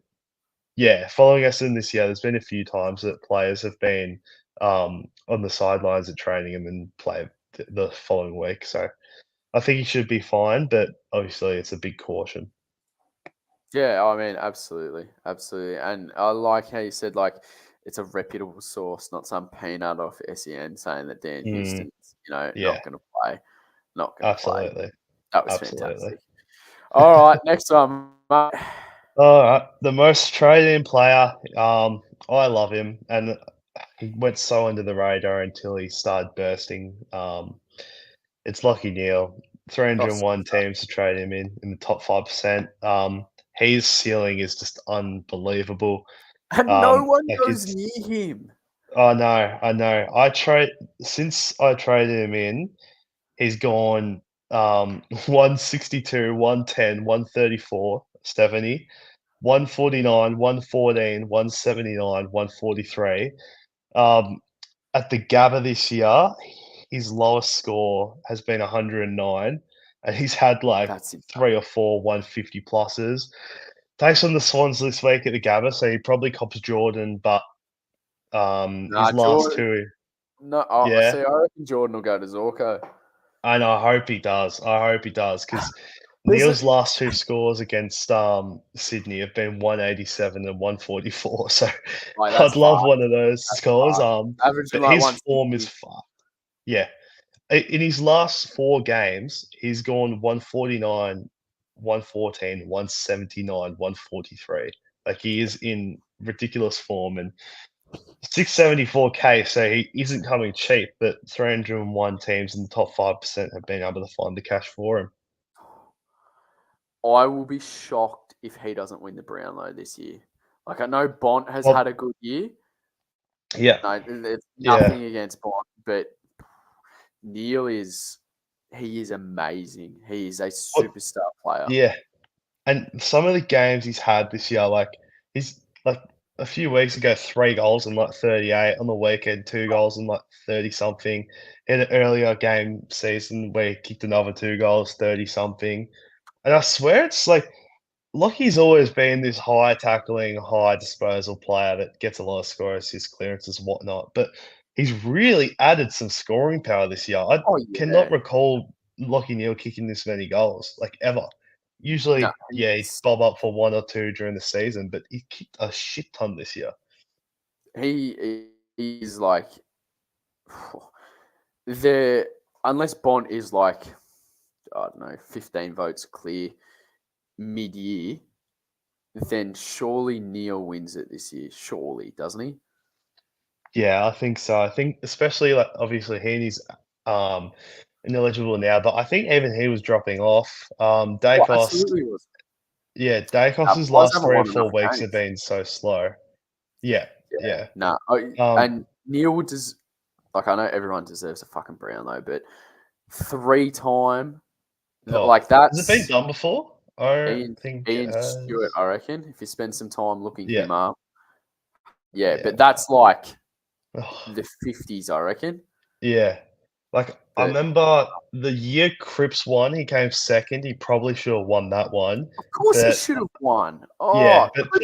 following Essendon this year, there's been a few times that players have been on the sidelines at training and then play the following week. So I think he should be fine, but obviously it's a big caution. Yeah, I mean, absolutely, absolutely, and I like how you said like it's a reputable source, not some peanut off SEN saying that Dan Mm, Houston's yeah, not going to play, not going to play. absolutely, That was absolutely. fantastic. All right, next one, mate. All right, the most traded-in player. I love him, and he went so under the radar until he started bursting. It's Lockie Neal. Oh, 301 teams to trade him in the top 5%. His ceiling is just unbelievable. and no one Like goes it's near him. I know. Since I traded him in, he's gone 162, 110, 134, 70, 149, 114, 179, 143. Um, at the Gabba this year, his lowest score has been 109, and he's had like That's insane. 3 or 4 150 pluses. Takes on the Swans this week at the Gabba, so he probably cops Jordan, but Nah, his last Jordan. two, No, yeah. see, I reckon Jordan will go to Zorko. And I hope he does. I hope he does because There's a, Neil's last two scores against Sydney have been 187 and 144. So like that's I'd love fast. one of those That's scores. fast. Averaging But like his form is 160. fucked. Yeah. In his last 4 games, he's gone 149, 114, 179, 143. Like he is in ridiculous form and 674K, so he isn't coming cheap, but 301 teams in the top 5% have been able to find the cash for him. I will be shocked if he doesn't win the Brownlow this year. Like I know Bont has Well- had a good year. Yeah. No, it's Yeah. nothing against Bont, but Neil is amazing. He is a superstar player. Yeah. And some of the games he's had this year, like he's like a few weeks ago, 3 goals and like 38. On the weekend, 2 goals and like 30 something. In an earlier game season where he kicked another 2 goals, 30 something. And I swear it's like Lockie's always been this high tackling, high disposal player that gets a lot of score assists, clearances, and whatnot. But he's really added some scoring power this year. I Oh, yeah. cannot recall Lockie Neal kicking this many goals, like ever. Usually, No, yeah, he'd bob up for 1 or 2 during the season, but he kicked a shit ton this year. He is like unless Bont is like, I don't know, 15 votes clear mid-year, then surely Neil wins it this year. Surely, doesn't he? Yeah, I think so. I think especially like obviously Heaney's ineligible now, but I think even he was dropping off. Dacos, Absolutely was. yeah, Dacos's Waz last haven't 3 or won 4 enough weeks have games. been so slow. Yeah, yeah. No, and Neil does. Like I know everyone deserves a fucking Brownlow, but 3-time, like that's Has it been done before? I Ian think it has. Stewart. I reckon if you spend some time looking Yeah. him up, yeah, Yeah. but that's like Ugh, the 50s, I reckon. yeah. Like, I But- remember the year Cripps won, he came second. He probably should have won that one. Of course, he But should have won. Oh, yeah, but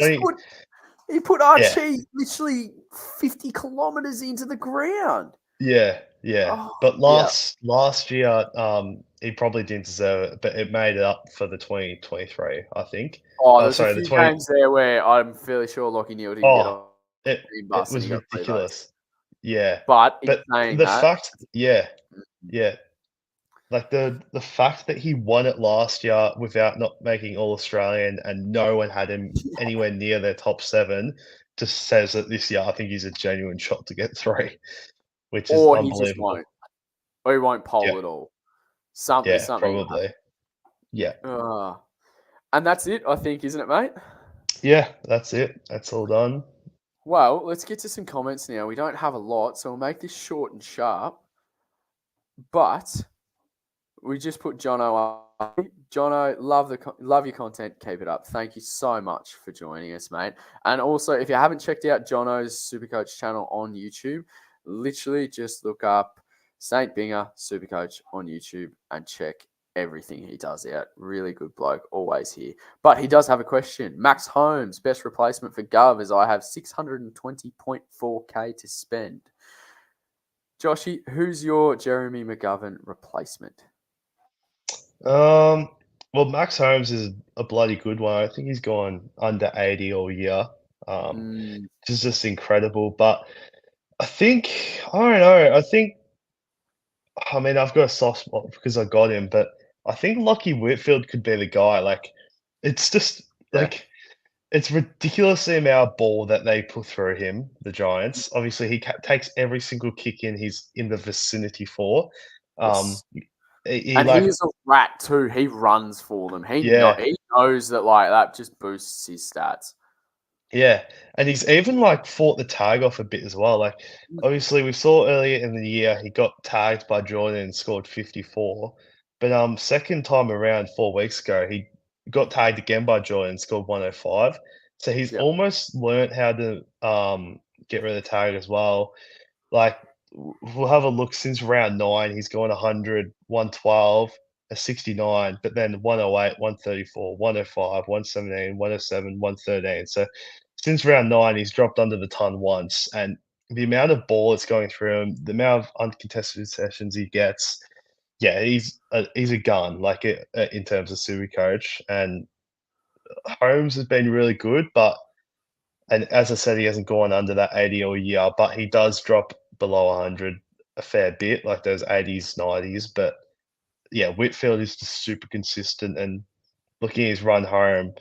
he put Archie literally 50 kilometers into the ground. yeah, yeah. Oh, But yeah. last year, he probably didn't deserve it, but it made it up for the 2023, I think. Oh, there's sorry, a the few 20 games there where I'm fairly sure Lockie Neal didn't get Oh, off it the bus and was he got 3 votes. ridiculous. Yeah. But in But saying the that, fact yeah. Like, the fact that he won it last year without not making All-Australian and no one had him anywhere near their top 7 just says that this year, I think he's a genuine shot to get 3, which is or he just unbelievable. won't. Or he won't poll Yeah. at all. Something. Yeah, probably. Yeah. And that's it, I think, isn't it, mate? Yeah, that's it. That's all done. Well, let's get to some comments now. We don't have a lot, so we'll make this short and sharp. But we just put Jono up. Jono, love your content. Keep it up. Thank you so much for joining us, mate. And also, if you haven't checked out Jono's Supercoach channel on YouTube, literally just look up Saint Binger Supercoach on YouTube and check everything he does out. Really good bloke, always here. But he does have a question. Max Holmes, best replacement for Gov, as I have 620.4K to spend. Joshy, who's your Jeremy McGovern replacement? Well, Max Holmes is a bloody good one. I think he's gone under 80 all year, which is just incredible. But I don't know. I mean, I've got a soft spot because I got him, but I think Lockie Whitfield could be the guy. Like, it's just like it's ridiculous the amount of ball that they put through him, the Giants. Obviously, he takes every single kick he's in the vicinity for. Yes. He He's a rat too. He runs for them. He knows that like that just boosts his stats. Yeah, and he's even like fought the tag off a bit as well. Like, obviously, we saw earlier in the year he got tagged by Jordan and scored 54. But second time around 4 weeks ago, he got tagged again by Jordan and scored 105. So he's almost learnt how to get rid of the tag as well. Like, we'll have a look since round 9, he's gone 100, 112, a 69, but then 108, 134, 105, 117, 107, 113. So since round 9, he's dropped under the ton once, and the amount of ball that's going through him, the amount of uncontested sessions he gets, yeah, he's a gun, like in terms of Supercoach. And Holmes has been really good, and as I said, he hasn't gone under that 80 all year, but he does drop below 100 a fair bit, like those 80s, 90s. But yeah, Whitfield is just super consistent, and looking at his run home,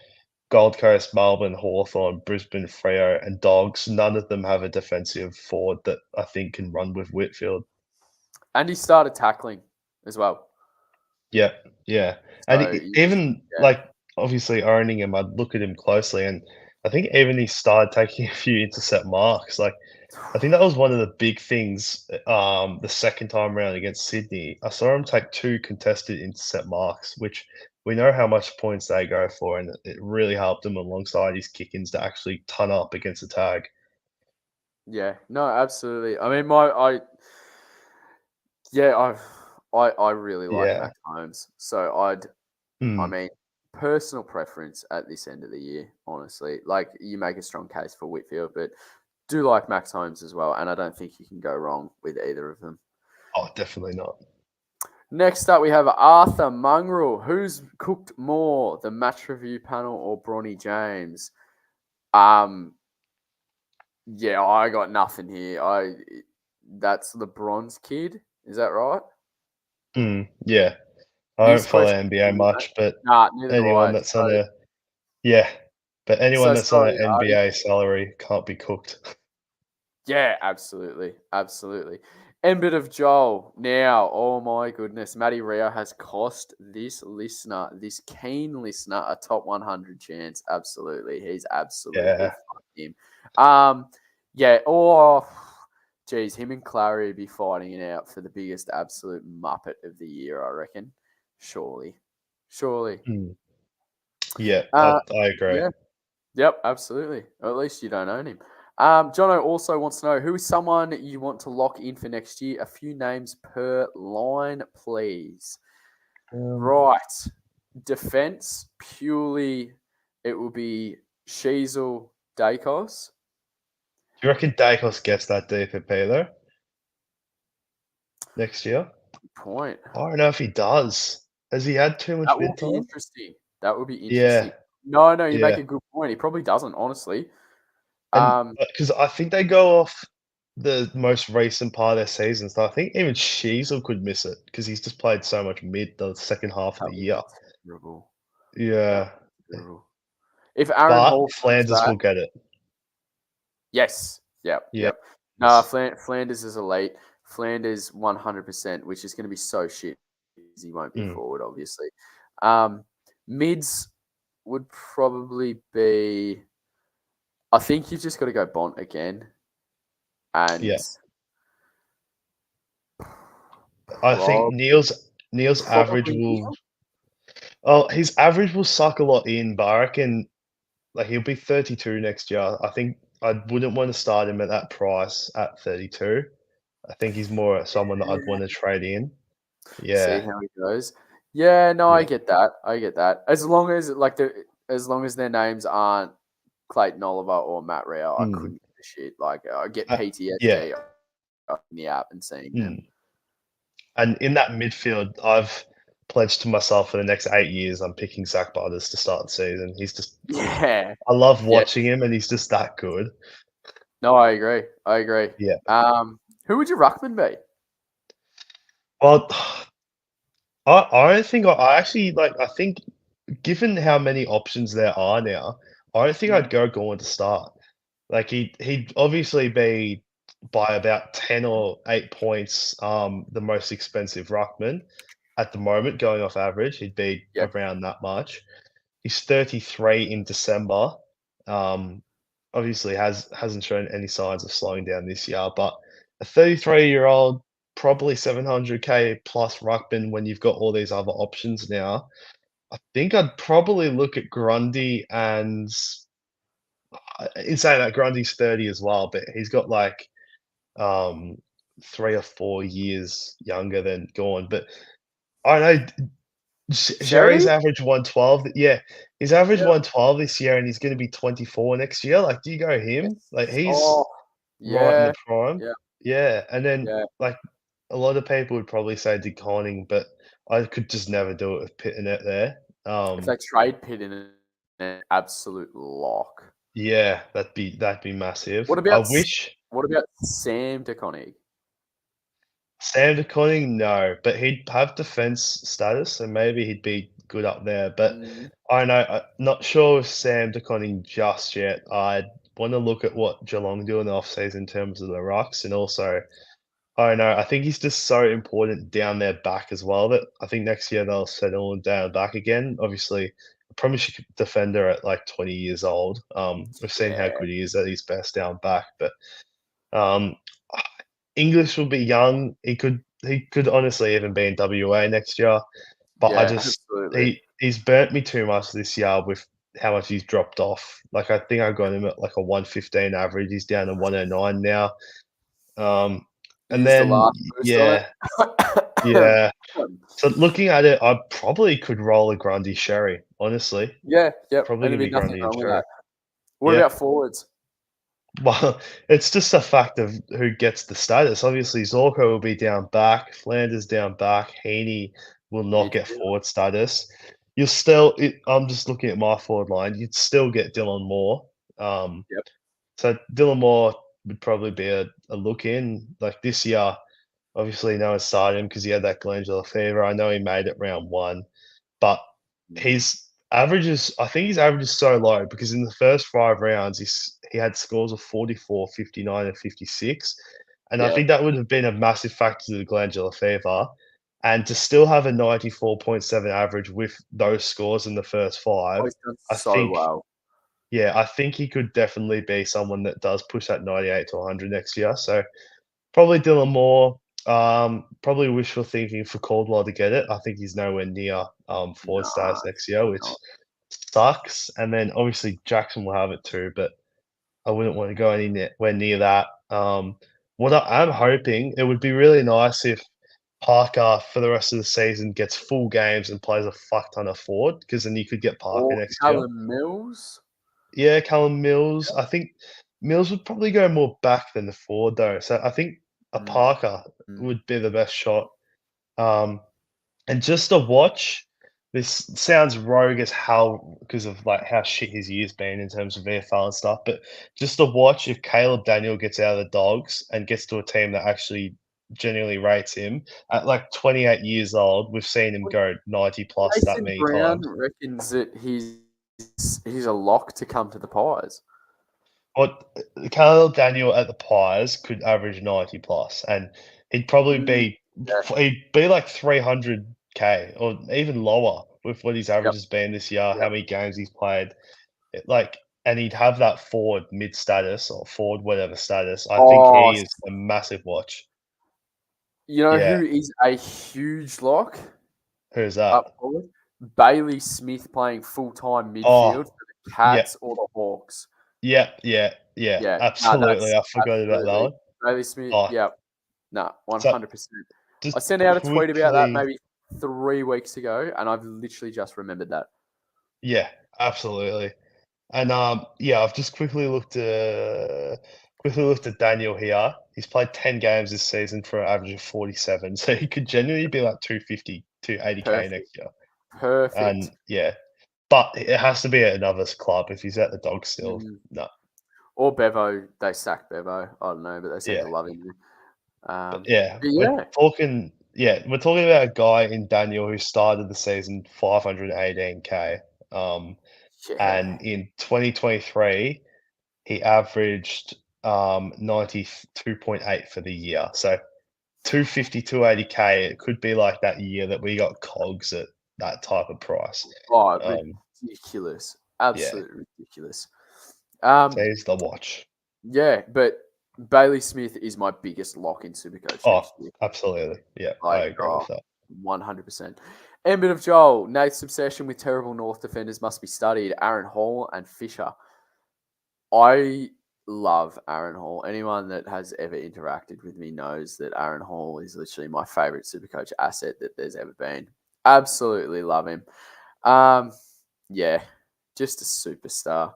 Gold Coast, Melbourne, Hawthorn, Brisbane, Freo, and Dogs, none of them have a defensive forward that I think can run with Whitfield. And he started tackling as well. Yeah, yeah. And So, even yeah. like obviously owning him, I'd look at him closely, and I think even he started taking a few intercept marks. Like I think that was one of the big things. The second time round against Sydney, I saw him take 2 contested intercept marks, which we know how much points they go for, and it really helped him alongside his kick-ins to actually ton up against the tag. Yeah, no, absolutely. I mean, I really like Yeah. Mac Holmes. So I Mm. mean, personal preference at this end of the year, honestly. Like, you make a strong case for Whitfield, but do like Max Holmes as well, and I don't think you can go wrong with either of them. Oh, definitely not. Next up, we have Arthur Mungrel. Who's cooked more, the match review panel or Bronny James? Yeah, I got nothing here. That's the bronze kid. Is that right? Yeah. I don't His follow question. NBA much, but Nah, neither do anyone I. that's on a yeah, but anyone that's on Sorry, an NBA salary can't be cooked. yeah, absolutely. Absolutely. Embit of Joel. Now, oh my goodness, Matty Rio has cost this keen listener, a top 100 chance. Absolutely. He's absolutely Yeah. fucked him. Yeah, geez, him and Clary would be fighting it out for the biggest absolute muppet of the year, I reckon. Surely. Yeah, Uh, I agree. yeah. Yep, absolutely. Or at least you don't own him. Jono also wants to know who is someone you want to lock in for next year. A few names per line, please. Right. Defense, purely it will be Sheasel, Dacos. Do you reckon Dacos gets that DPP though next year? Good point. I don't know if he does. Has he had too much That will bid be time? interesting. That would be interesting. Yeah, No, you make yeah. a good point. He probably doesn't, honestly. And because I think they go off the most recent part of their season, so I think even Sheasel could miss it because he's just played so much mid the second half of That the would year. be terrible. That would Yeah, be terrible. If Aaron but Hall comes Flanders back, will get it. yes. Yep. Yeah. No, Flanders is elite. Flanders 100%, which is going to be so shit because he won't be forward, obviously. Mids would probably be. I think you've just got to go Bont again. And Yeah. I think Neil's average will. Oh, his average will suck a lot in, but I reckon like he'll be 32 next year. I think I wouldn't want to start him at that price at 32. I think he's more someone that I'd want to trade in. see Yeah, how he goes. Yeah, no, I yeah, get that. As long as their names aren't Clayton Oliver or Matt Rao, I couldn't give a shit. Like, I get PTSD yeah. in the app and seeing them. And in that midfield, I've pledged to myself for the next 8 years, I'm picking Zach Butters to start the season. He's just, Yeah. I love Yeah. watching him, and he's just that good. No, I agree. Yeah. Who would your ruckman be? Well, I don't think I actually like. I think given how many options there are now, I don't think I'd go Gawn to start. Like he'd obviously be by about 10 or 8 points the most expensive ruckman at the moment, going off average. He'd be around that much. He's 33 in December. Obviously hasn't shown any signs of slowing down this year, but a 33-year-old, probably 700k plus ruckman when you've got all these other options now. I think I'd probably look at Grundy and in saying that Grundy's 30 as well, but he's got like 3 or 4 years younger than Gawn. But I don't know. Jerry's Sherry? average 112. Yeah, he's average Yeah. 112 this year, and he's going to be 24 next year. Like, do you go him? Like, he's right in the prime. Yeah, and then like a lot of people would probably say De Koning, but I could just never do it with Pitternet there. If they trade Pitt in an absolute lock. Yeah, that'd be massive. What about Sam De Koning? Sam De Koning, no, but he'd have defense status, so maybe he'd be good up there. But Mm, I know, I'm not sure if Sam De Koning just yet. I want to look at what Geelong do in the off-season in terms of the rucks, and also, I don't know, I think he's just so important down their back as well that I think next year they'll settle him down back again. Obviously, a premiership defender at like 20 years old. We've seen how yeah, good he is at his best down back, but um, English will be young. He could honestly even be in WA next year, but I yeah, just absolutely. he's burnt me too much this year with how much he's dropped off. Like I think I got him at like a 115 average. He's down to 109 now. Um, and Use the then last boost on yeah, it. yeah. So looking at it, I probably could roll a Grundy Sherry. Honestly, Yeah, yep, probably and gonna there'd be be nothing Grundy and wrong with Sherry. that. What Yeah. about forwards? Well, it's just a fact of who gets the status. Obviously, Zorko will be down back, Flanders down back, Heaney will not get Midfield? forward status. You'll still, I'm just looking at my forward line, you'd still get Dylan Moore. Um, Yep. so Dylan Moore would probably be a look in. Like this year, obviously, no one started him because he had that glandular fever. I know he made it round one, but Mm, his averages, I think his average is so low because in the first 5 rounds, he had scores of 44, 59, and 56. And I yeah. think that would have been a massive factor to the glandular fever. And to still have a 94.7 average with those scores in the first Oh, five, he's done I so think, well. yeah, I think he could definitely be someone that does push that 98 to 100 next year. So probably Dylan Moore. Probably wishful thinking for Caldwell to get it. I think he's nowhere near forward Nah, status next year, which not. sucks. And then obviously Jackson will have it too, but I wouldn't want to go anywhere near that. What I'm hoping, it would be really nice if Parker for the rest of the season gets full games and plays a fuck ton of forward, because then you could get Parker Or next year. Callum Mills? Yeah, Callum Mills. I think Mills would probably go more back than the forward though. So I think a Mm, Parker mm. would be the best shot. Um, and just to watch, this sounds rogue as hell because of like how shit his year's been in terms of VFL and stuff. But just to watch if Caleb Daniel gets out of the Dogs and gets to a team that actually genuinely rates him at like 28 years old, we've seen him go 90 plus that Mason many Brown times. reckons that he's a lock to come to the Pies. But Caleb Daniel at the Pies could average 90 plus, and he'd probably Mm, be yeah, he'd be like 300K or even lower with what his average yep, has been this year, how yep. many games he's played. Like, and he'd have that forward mid status or forward whatever status. I think Oh, he is a massive watch. you know Yeah, who is a huge lock who's that? up forward? Bailey Smith playing full-time midfield Oh, for the yeah, Cats or the Hawks. yeah, yeah, yeah. Yeah, no, Absolutely, that's I forgot about that absolutely one. Bailey Smith. Oh, Yep, no, so 100%. I just sent out a tweet about that quickly. maybe 3 weeks ago, and I've literally just remembered that. Yeah, absolutely. And yeah, I've just quickly looked at Daniel here. He's played 10 games this season for an average of 47, so he could genuinely be like 250, 280K Perfect, next year. perfect. And yeah, but it has to be at another club. If he's at the Dogs still, Mm. no. Or Bevo, they sacked Bevo. I don't know, but they seem Yeah, to love him. but yeah, But we're yeah, talking. Yeah, we're talking about a guy in Daniel who started the season 518K. yeah. And in 2023, he averaged 92.8 for the year. So 250, 280K. It could be like that year that we got Cogs at that type of price. Oh, Um, ridiculous. yeah, Absolutely ridiculous. so Um, he's the watch. yeah, but Bailey Smith is my biggest lock in Supercoach Oh, next year. absolutely. Yeah, I Like, agree with that. 100%. Embit of Joel, Nate's obsession with terrible North defenders must be studied. Aaron Hall and Fisher. I love Aaron Hall. Anyone that has ever interacted with me knows that Aaron Hall is literally my favorite Supercoach asset that there's ever been. Absolutely love him. Um, yeah, just a superstar.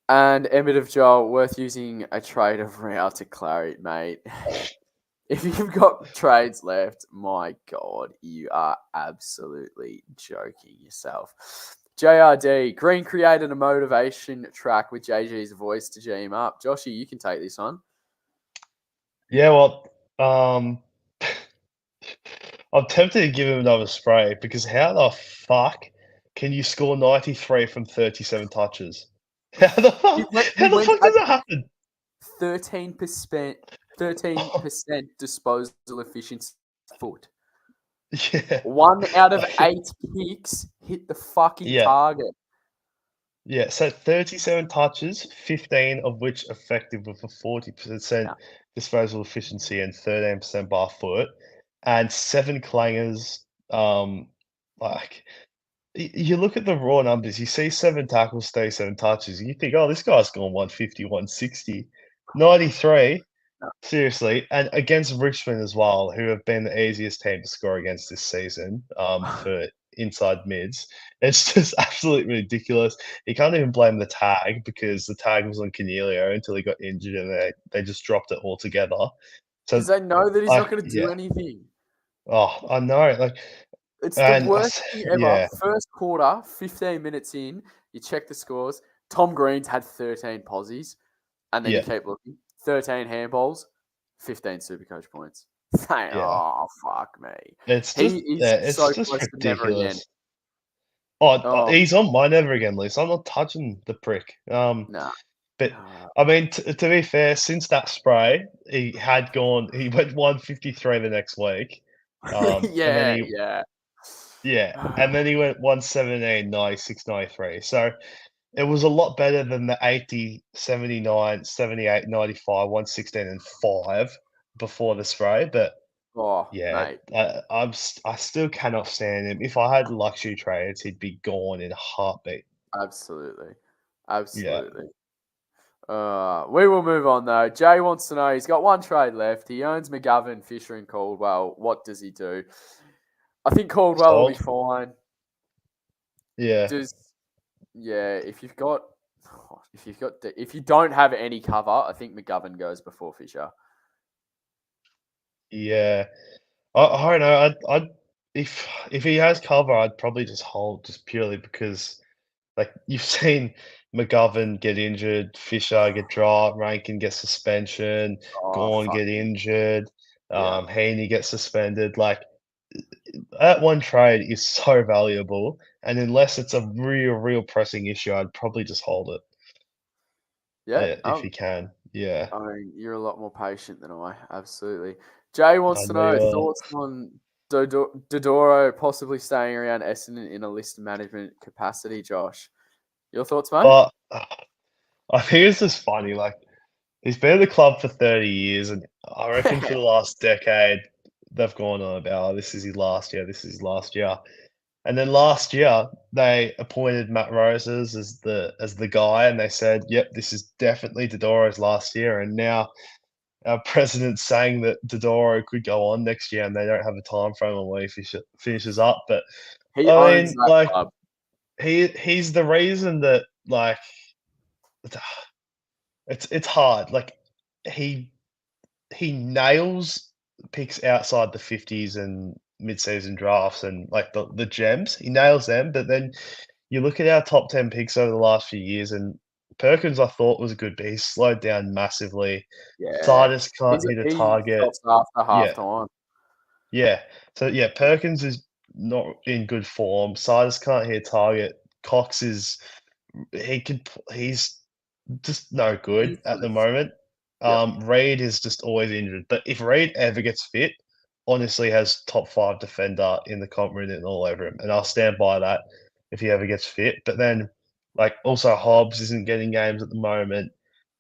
And Emmett of Joel, worth using a trade of Rao to Clary, mate. If you've got trades left, my God, you are absolutely joking yourself. JRD, Green created a motivation track with JG's voice to G him up. Joshy, you can take this on. Yeah, well, I'm tempted to give him another spray because how the fuck can you score 93 from 37 touches? How the He fuck, went. He how the went fuck at does that happen? 13%. 13% disposal efficiency foot. Yeah. 1 out of 8 kicks hit the fucking Yeah. target. Yeah. So 37 touches, 15 of which effective with a 40% Yeah. disposal efficiency and 13% bar foot, and 7 clangers. Like you look at the raw numbers, you see 7 tackles, 37 touches, and you think, oh, this guy's gone 150, 160, 93. Seriously, and against Richmond as well, who have been the easiest team to score against this season, for inside mids. It's just absolutely ridiculous. You can't even blame the tag because the tag was on Cornelio until he got injured and they just dropped it altogether. So Because they know that he's not going to yeah. do anything. Oh, I know, like, It's the and worst thing ever. yeah, First quarter, 15 minutes in, you check the scores. Tom Green's had 13 posies, and then you yeah, keep looking. 13 handballs, 15 Supercoach points. yeah. Oh, fuck me. It's He just is yeah, so it's just close to never again. ridiculous. Oh, Oh, he's on my never again list. I'm not touching the prick. no. But I mean, to be fair, since that spray, he went 153 the next week. And then Yeah, yeah. he went 117, 96, 93. So it was a lot better than the 80, 79, 78, 95, 116, and 5 before the spray. But Oh, yeah, mate. I still cannot stand him. If I had luxury trades, he'd be gone in a heartbeat. Absolutely. Yeah. Absolutely. We will move on though. Jay wants to know he's got one trade left. He owns McGovern, Fisher, and Caldwell. What does he do? I think Caldwell will be Sold. fine. Yeah. If you don't have any cover, I think McGovern goes before Fisher. Yeah. I don't know. I'd if he has cover, I'd probably just hold just purely because like you've seen McGovern get injured, Fisher get dropped, Rankin get suspension, Oh Gawn fuck get injured, yeah, Heaney get suspended. Like that one trade is so valuable, and unless it's a real pressing issue, I'd probably just hold it. yeah. If you can. Yeah. I mean, you're a lot more patient than I. Absolutely. Jay I wants to know know you are. thoughts on Dodoro possibly staying around Essendon in a list management capacity. Josh, your thoughts, mate? But I think it's just funny, like he's been at the club for 30 years, and I reckon for the last decade, they've gone on about, "Oh, this is his last year, this is his last year." And then last year, they appointed Matt Roses as the guy, and they said, "Yep, this is definitely Dodoro's last year." And now our president's saying that Dodoro could go on next year, and they don't have a time frame on when he finishes up. But He I owns mean, that like club. he's the reason that like it's hard. Like he he nails picks outside the 50s and mid-season drafts and like the gems. He nails them, but then you look at our top 10 picks over the last few years, and Perkins I thought was good, but he's slowed down massively. Yeah, Sardis can't hit a he target. stops after half Yeah, time. yeah. So yeah, Perkins is not in good form. Sardis can't hit a target. Cox is he's just no good at the Useless. moment. Yep. Reid is just always injured, but if Reid ever gets fit, honestly has top 5 defender in the comp written all over him, and I'll stand by that if he ever gets fit. But then, like, also Hobbs isn't getting games at the moment.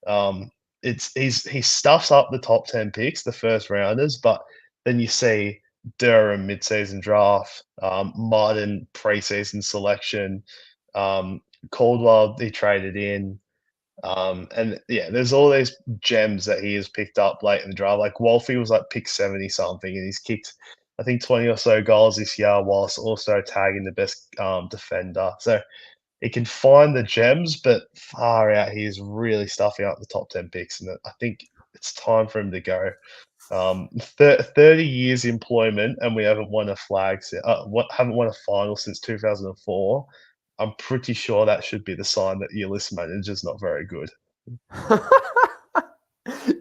Um, he stuffs up the top 10 picks, the first rounders, but then you see Durham mid-season draft, Martin preseason selection, Caldwell he traded in. And yeah, there's all these gems that he has picked up late in the draft. Like Wolfie was like pick 70 something, and he's kicked I think 20 or so goals this year, whilst also tagging the best defender. So he can find the gems, but far out, he is really stuffing up the top 10 picks, and I think it's time for him to go. 30 years employment, and we haven't won a haven't won a final since 2004. I'm pretty sure that should be the sign that your list manager's not very good.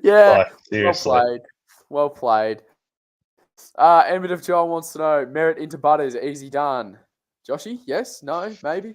Yeah, Like, well seriously. played. Well played. Emmett of Joel wants to know, Merritt into Butters, easy done. Joshy, yes? No? Maybe?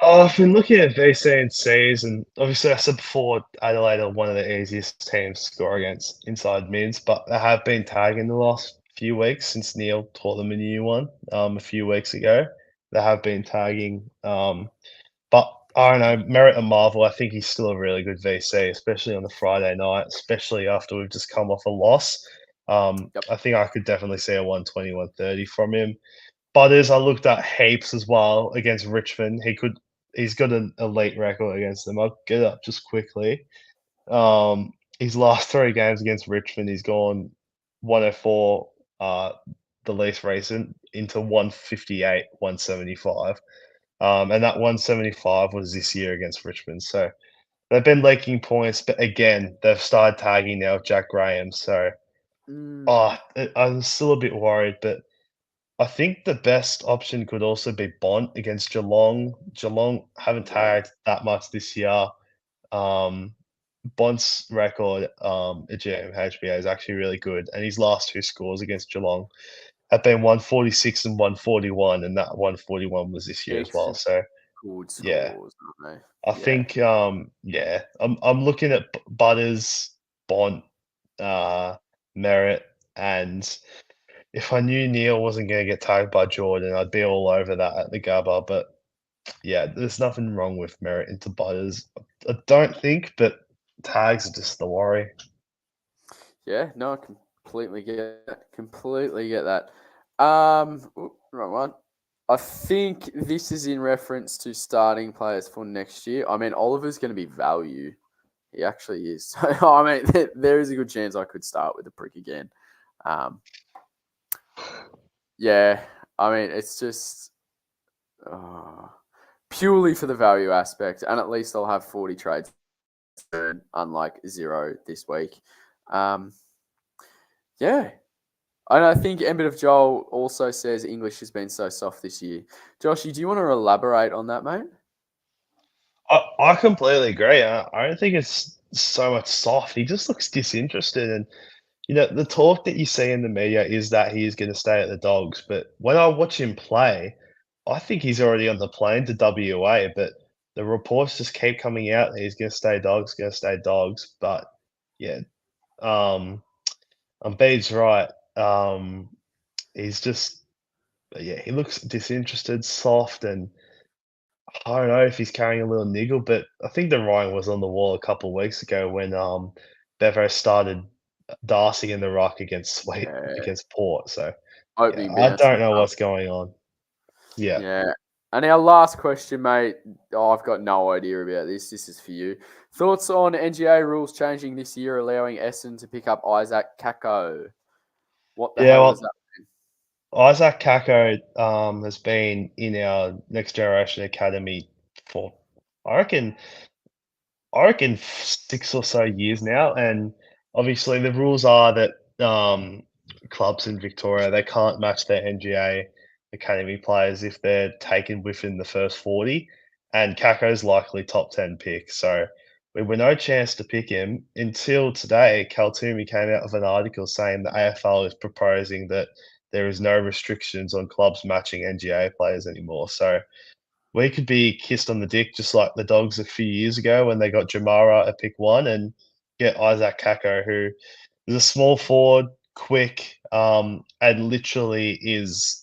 I've been looking at VC and Cs, and obviously I said before Adelaide are one of the easiest teams to score against inside mids, but they have been tagging the last few weeks since Neil taught them a new one a few weeks ago. They have been tagging, but I don't know, Merritt and Marvel, I think he's still a really good VC, especially on the Friday night, especially after we've just come off a loss. Yep. I think I could definitely see a 120, 130 from him. Butters, I looked at heaps as well against Richmond. He's got an elite record against them. I'll get it up just quickly. His last 3 games against Richmond, he's gone 104, the least recent, into 158, 175. And that 175 was this year against Richmond. So they've been leaking points, but again, they've started tagging now Jack Graham. So I'm still a bit worried, but I think the best option could also be Bont against Geelong. Geelong haven't Yeah. tagged that much this year. Um, Bont's record at GMHBA is actually really good, and his last 2 scores against Geelong have been 146 and 141, and that 141 was this year as well. Decent, So good yeah, scores, aren't I they? Yeah. think yeah, I'm looking at Butters, Bont, Merritt, and if I knew Neil wasn't going to get tagged by Jordan, I'd be all over that at the Gabba. But yeah, there's nothing wrong with Merritt into Butters. I don't think, but tags are just the worry. Yeah, no, I completely get that. Completely get that. Wrong one. I think this is in reference to starting players for next year. I mean, Oliver's going to be value. He actually is. So, I mean, there is a good chance I could start with the prick again. Yeah, I mean, it's just purely for the value aspect, and at least I'll have 40 trades, unlike 0 this week. Yeah. And I think Emmett of Joel also says English has been so soft this year. Joshy, do you want to elaborate on that, mate? I completely agree. I don't think it's so much soft. He just looks disinterested. And, the talk that you see in the media is that he is going to stay at the Dogs. But when I watch him play, I think he's already on the plane to WA. But the reports just keep coming out that he's going to stay Dogs, going to stay Dogs. But yeah, um, Embiid's right. He's just, yeah, he looks disinterested, soft, and I don't know if he's carrying a little niggle, but I think the writing was on the wall a couple of weeks ago when Bevo started Darcy in the ruck Yeah. against Port. So yeah, Opening I bounce don't went know up. what's going on. Yeah. Yeah. And our last question, mate. Oh, I've got no idea about this. This is for you. Thoughts on NGA rules changing this year, allowing Essen to pick up Isaac Kako? What the Yeah, hell does well, that mean? Isaac Kako has been in our Next Generation Academy for I reckon I reckon 6 or so years now, and obviously the rules are that clubs in Victoria they can't match their NGA academy players if they're taken within the first 40, and Kako's likely top 10 pick. So we were no chance to pick him until today. Kaltumi came out with an article saying the AFL is proposing that there is no restrictions on clubs matching NGA players anymore. So we could be kissed on the dick just like the Dogs a few years ago when they got Jamara at pick 1 and get Isaac Kako, who is a small forward, quick, and literally is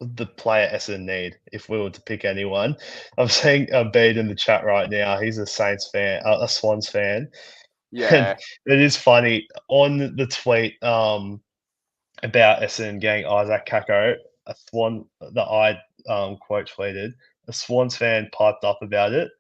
the player Essendon need if we were to pick anyone. I'm seeing Bede in the chat right now. He's a Saints fan, a Swans fan. And Yeah. it is funny on the tweet about Essendon getting Isaac Kako, a Swan that I quote tweeted, a Swans fan piped up about it,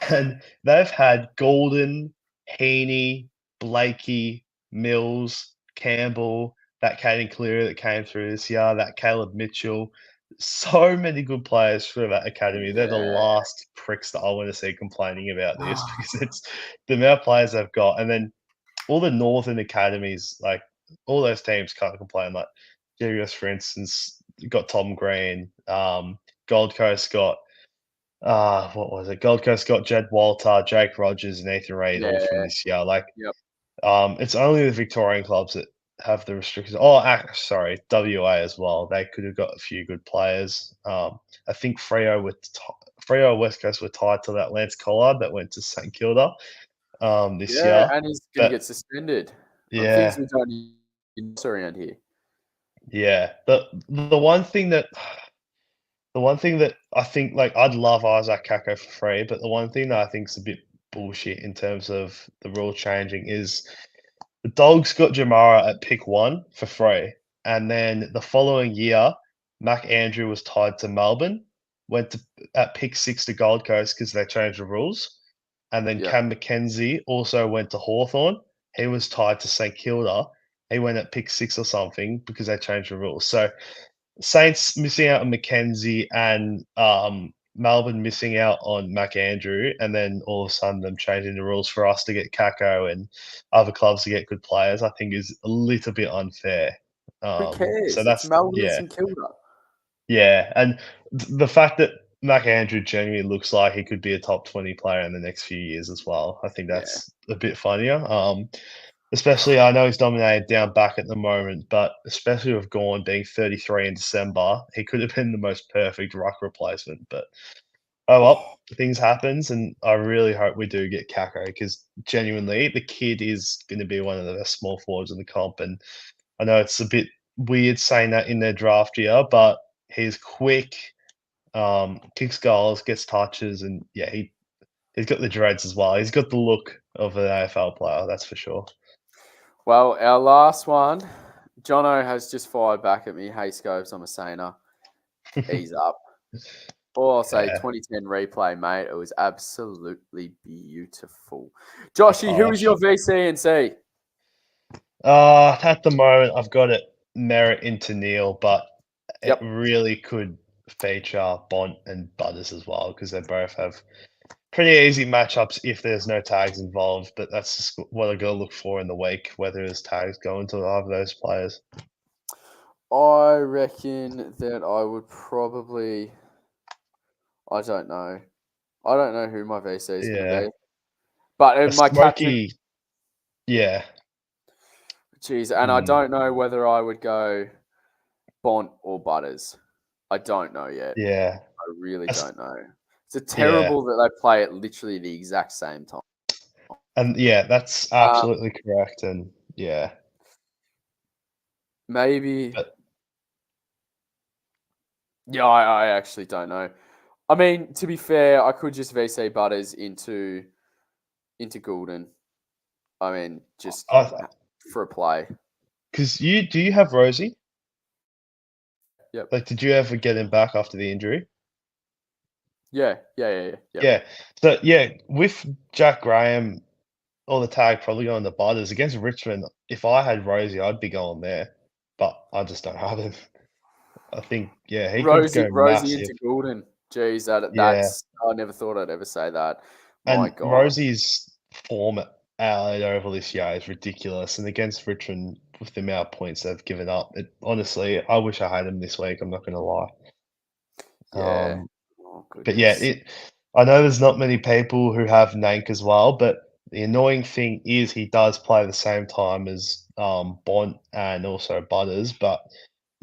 and they've had Golden, Heaney, Blakey, Mills, Campbell, that Caden Cleary that came through this year, that Caleb Mitchell. So many good players for that academy. They're the Yeah. last pricks that I want to see complaining about this because it's the amount of players they've got. And then all the northern academies, like all those teams can't complain. Like GWS, for instance, got Tom Green. Gold Coast got what was it? Gold Coast got Jed Walter, Jake Rogers, and Ethan Reid all from Yeah. this year. Like Yep. it's only the Victorian clubs that have the restrictions. Oh, sorry, WA as well. They could have got a few good players. I think Freo West Coast were tied to that Lance Collard that went to St Kilda this Yeah, year. and he's going to But get suspended. Things yeah, we don't need around here. yeah. The one thing that I think, like, I'd love Isaac Kako for free, but the one thing that I think is a bit bullshit in terms of the rule changing is the Dogs got Jamara at pick 1 for free, and then the following year, Mac Andrew was tied to Melbourne, went to at pick 6 to Gold Coast because they changed the rules, and then Yeah. Cam Mackenzie also went to Hawthorn. He was tied to St Kilda. He went at pick 6 or something because they changed the rules. So Saints missing out on Mackenzie and Melbourne missing out on Mac Andrew, and then all of a sudden them changing the rules for us to get Kako and other clubs to get good players, I think is a little bit unfair. Who So cares? It's that's Melbourne and St Kilda. and the fact that Mac Andrew genuinely looks like he could be a top 20 player in the next few years as well. I think Yeah. that's a bit funnier. Especially, I know he's dominated down back at the moment, but especially with Gorn being 33 in December, he could have been the most perfect ruck replacement. But oh well, things happens, and I really hope we do get Kako because genuinely, the kid is going to be one of the best small forwards in the comp. And I know it's a bit weird saying that in their draft year, but he's quick, kicks goals, gets touches, and yeah, he's got the dreads as well. He's got the look of an AFL player, that's for sure. Well, our last one, Jono has just fired back at me. Hey, Scopes, I'm a saner. Ease up. Or I'll say Yeah. 2010 replay, mate. It was absolutely beautiful. Joshy, who is your VC and C? At the moment, I've got it merit into Neil, but it Yep. really could feature Bont and Butters as well because they both have pretty easy matchups if there's no tags involved. But that's just what I got to look for in the week, whether there's tags going to either of those players. I reckon that I would probably. I don't know. I don't know who my VC is going to be. But my captain. Yeah. Jeez, and I don't know whether I would go Bont or Butters. I don't know yet. Yeah. I really don't know. It's terrible that they play at literally the exact same time. And yeah, that's absolutely correct. And yeah. Maybe. Yeah, I actually don't know. I mean, to be fair, I could just VC Butters into Goulden. I mean, just for a play. Because do you have Rosie? Yep. Like, did you ever get him back after the injury? Yeah. Yeah. So yeah, with Jack Graham, all the tag probably going to Butters against Richmond. If I had Rosie, I'd be going there, but I just don't have him. I think he could go Rosie massive. into Goulden. Jeez, that's I never thought I'd ever say that. My God, Rosie's form at over this year is ridiculous, and against Richmond with the amount of points they've given up, honestly, I wish I had him this week. I'm not going to lie. Yeah. But yeah, I know there's not many people who have Nank as well, but the annoying thing is he does play the same time as Bont and also Butters, but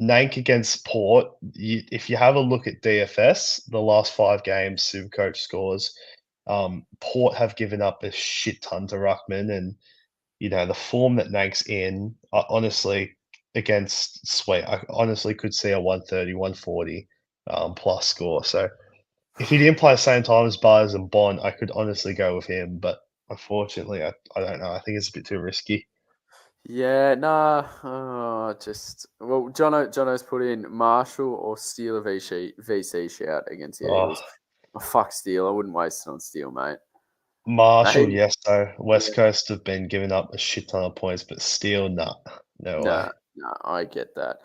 Nank against Port, if you have a look at DFS, the last 5 games Supercoach scores, Port have given up a shit ton to Ruckman, and the form that Nank's in, honestly, against Sweet, I honestly could see a 130, 140 plus score. So if he didn't play the same time as Butters and Bond, I could honestly go with him, but unfortunately, I don't know. I think it's a bit too risky. Yeah, nah. Jono's put in Marshall or Steele a VC shout against the Eagles. Oh, fuck Steele. I wouldn't waste it on Steele, mate. Marshall, yes, though. West Coast have been giving up a shit ton of points, but Steele, no way. No, I get that.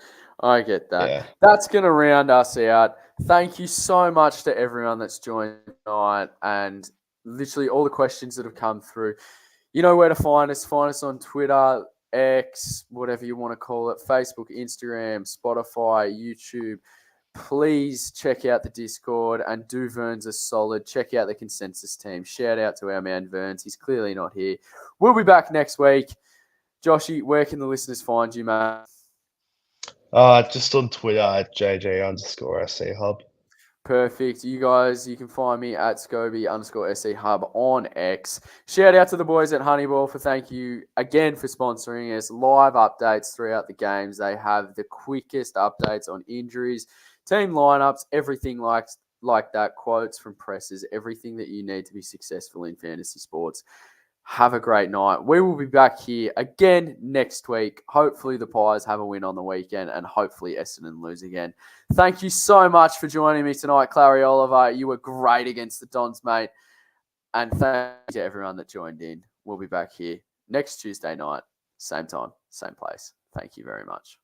Yeah. That's going to round us out. Thank you so much to everyone that's joined tonight and literally all the questions that have come through. You know where to find us. Find us on Twitter, X, whatever you want to call it, Facebook, Instagram, Spotify, YouTube. Please check out the Discord and do Verns a solid. Check out the consensus team. Shout out to our man Verns. He's clearly not here. We'll be back next week. Joshy, where can the listeners find you, mate? Just on Twitter at JJ_SC Hub. Perfect. You guys, you can find me at Scoby_SC Hub on X. Shout out to the boys at Honeyball for thank you again for sponsoring us. Live updates throughout the games. They have the quickest updates on injuries, team lineups, everything like that. Quotes from presses, everything that you need to be successful in fantasy sports. Have a great night. We will be back here again next week. Hopefully the Pies have a win on the weekend and hopefully Essendon lose again. Thank you so much for joining me tonight, Clary Oliver. You were great against the Dons, mate. And thank you to everyone that joined in. We'll be back here next Tuesday night, same time, same place. Thank you very much.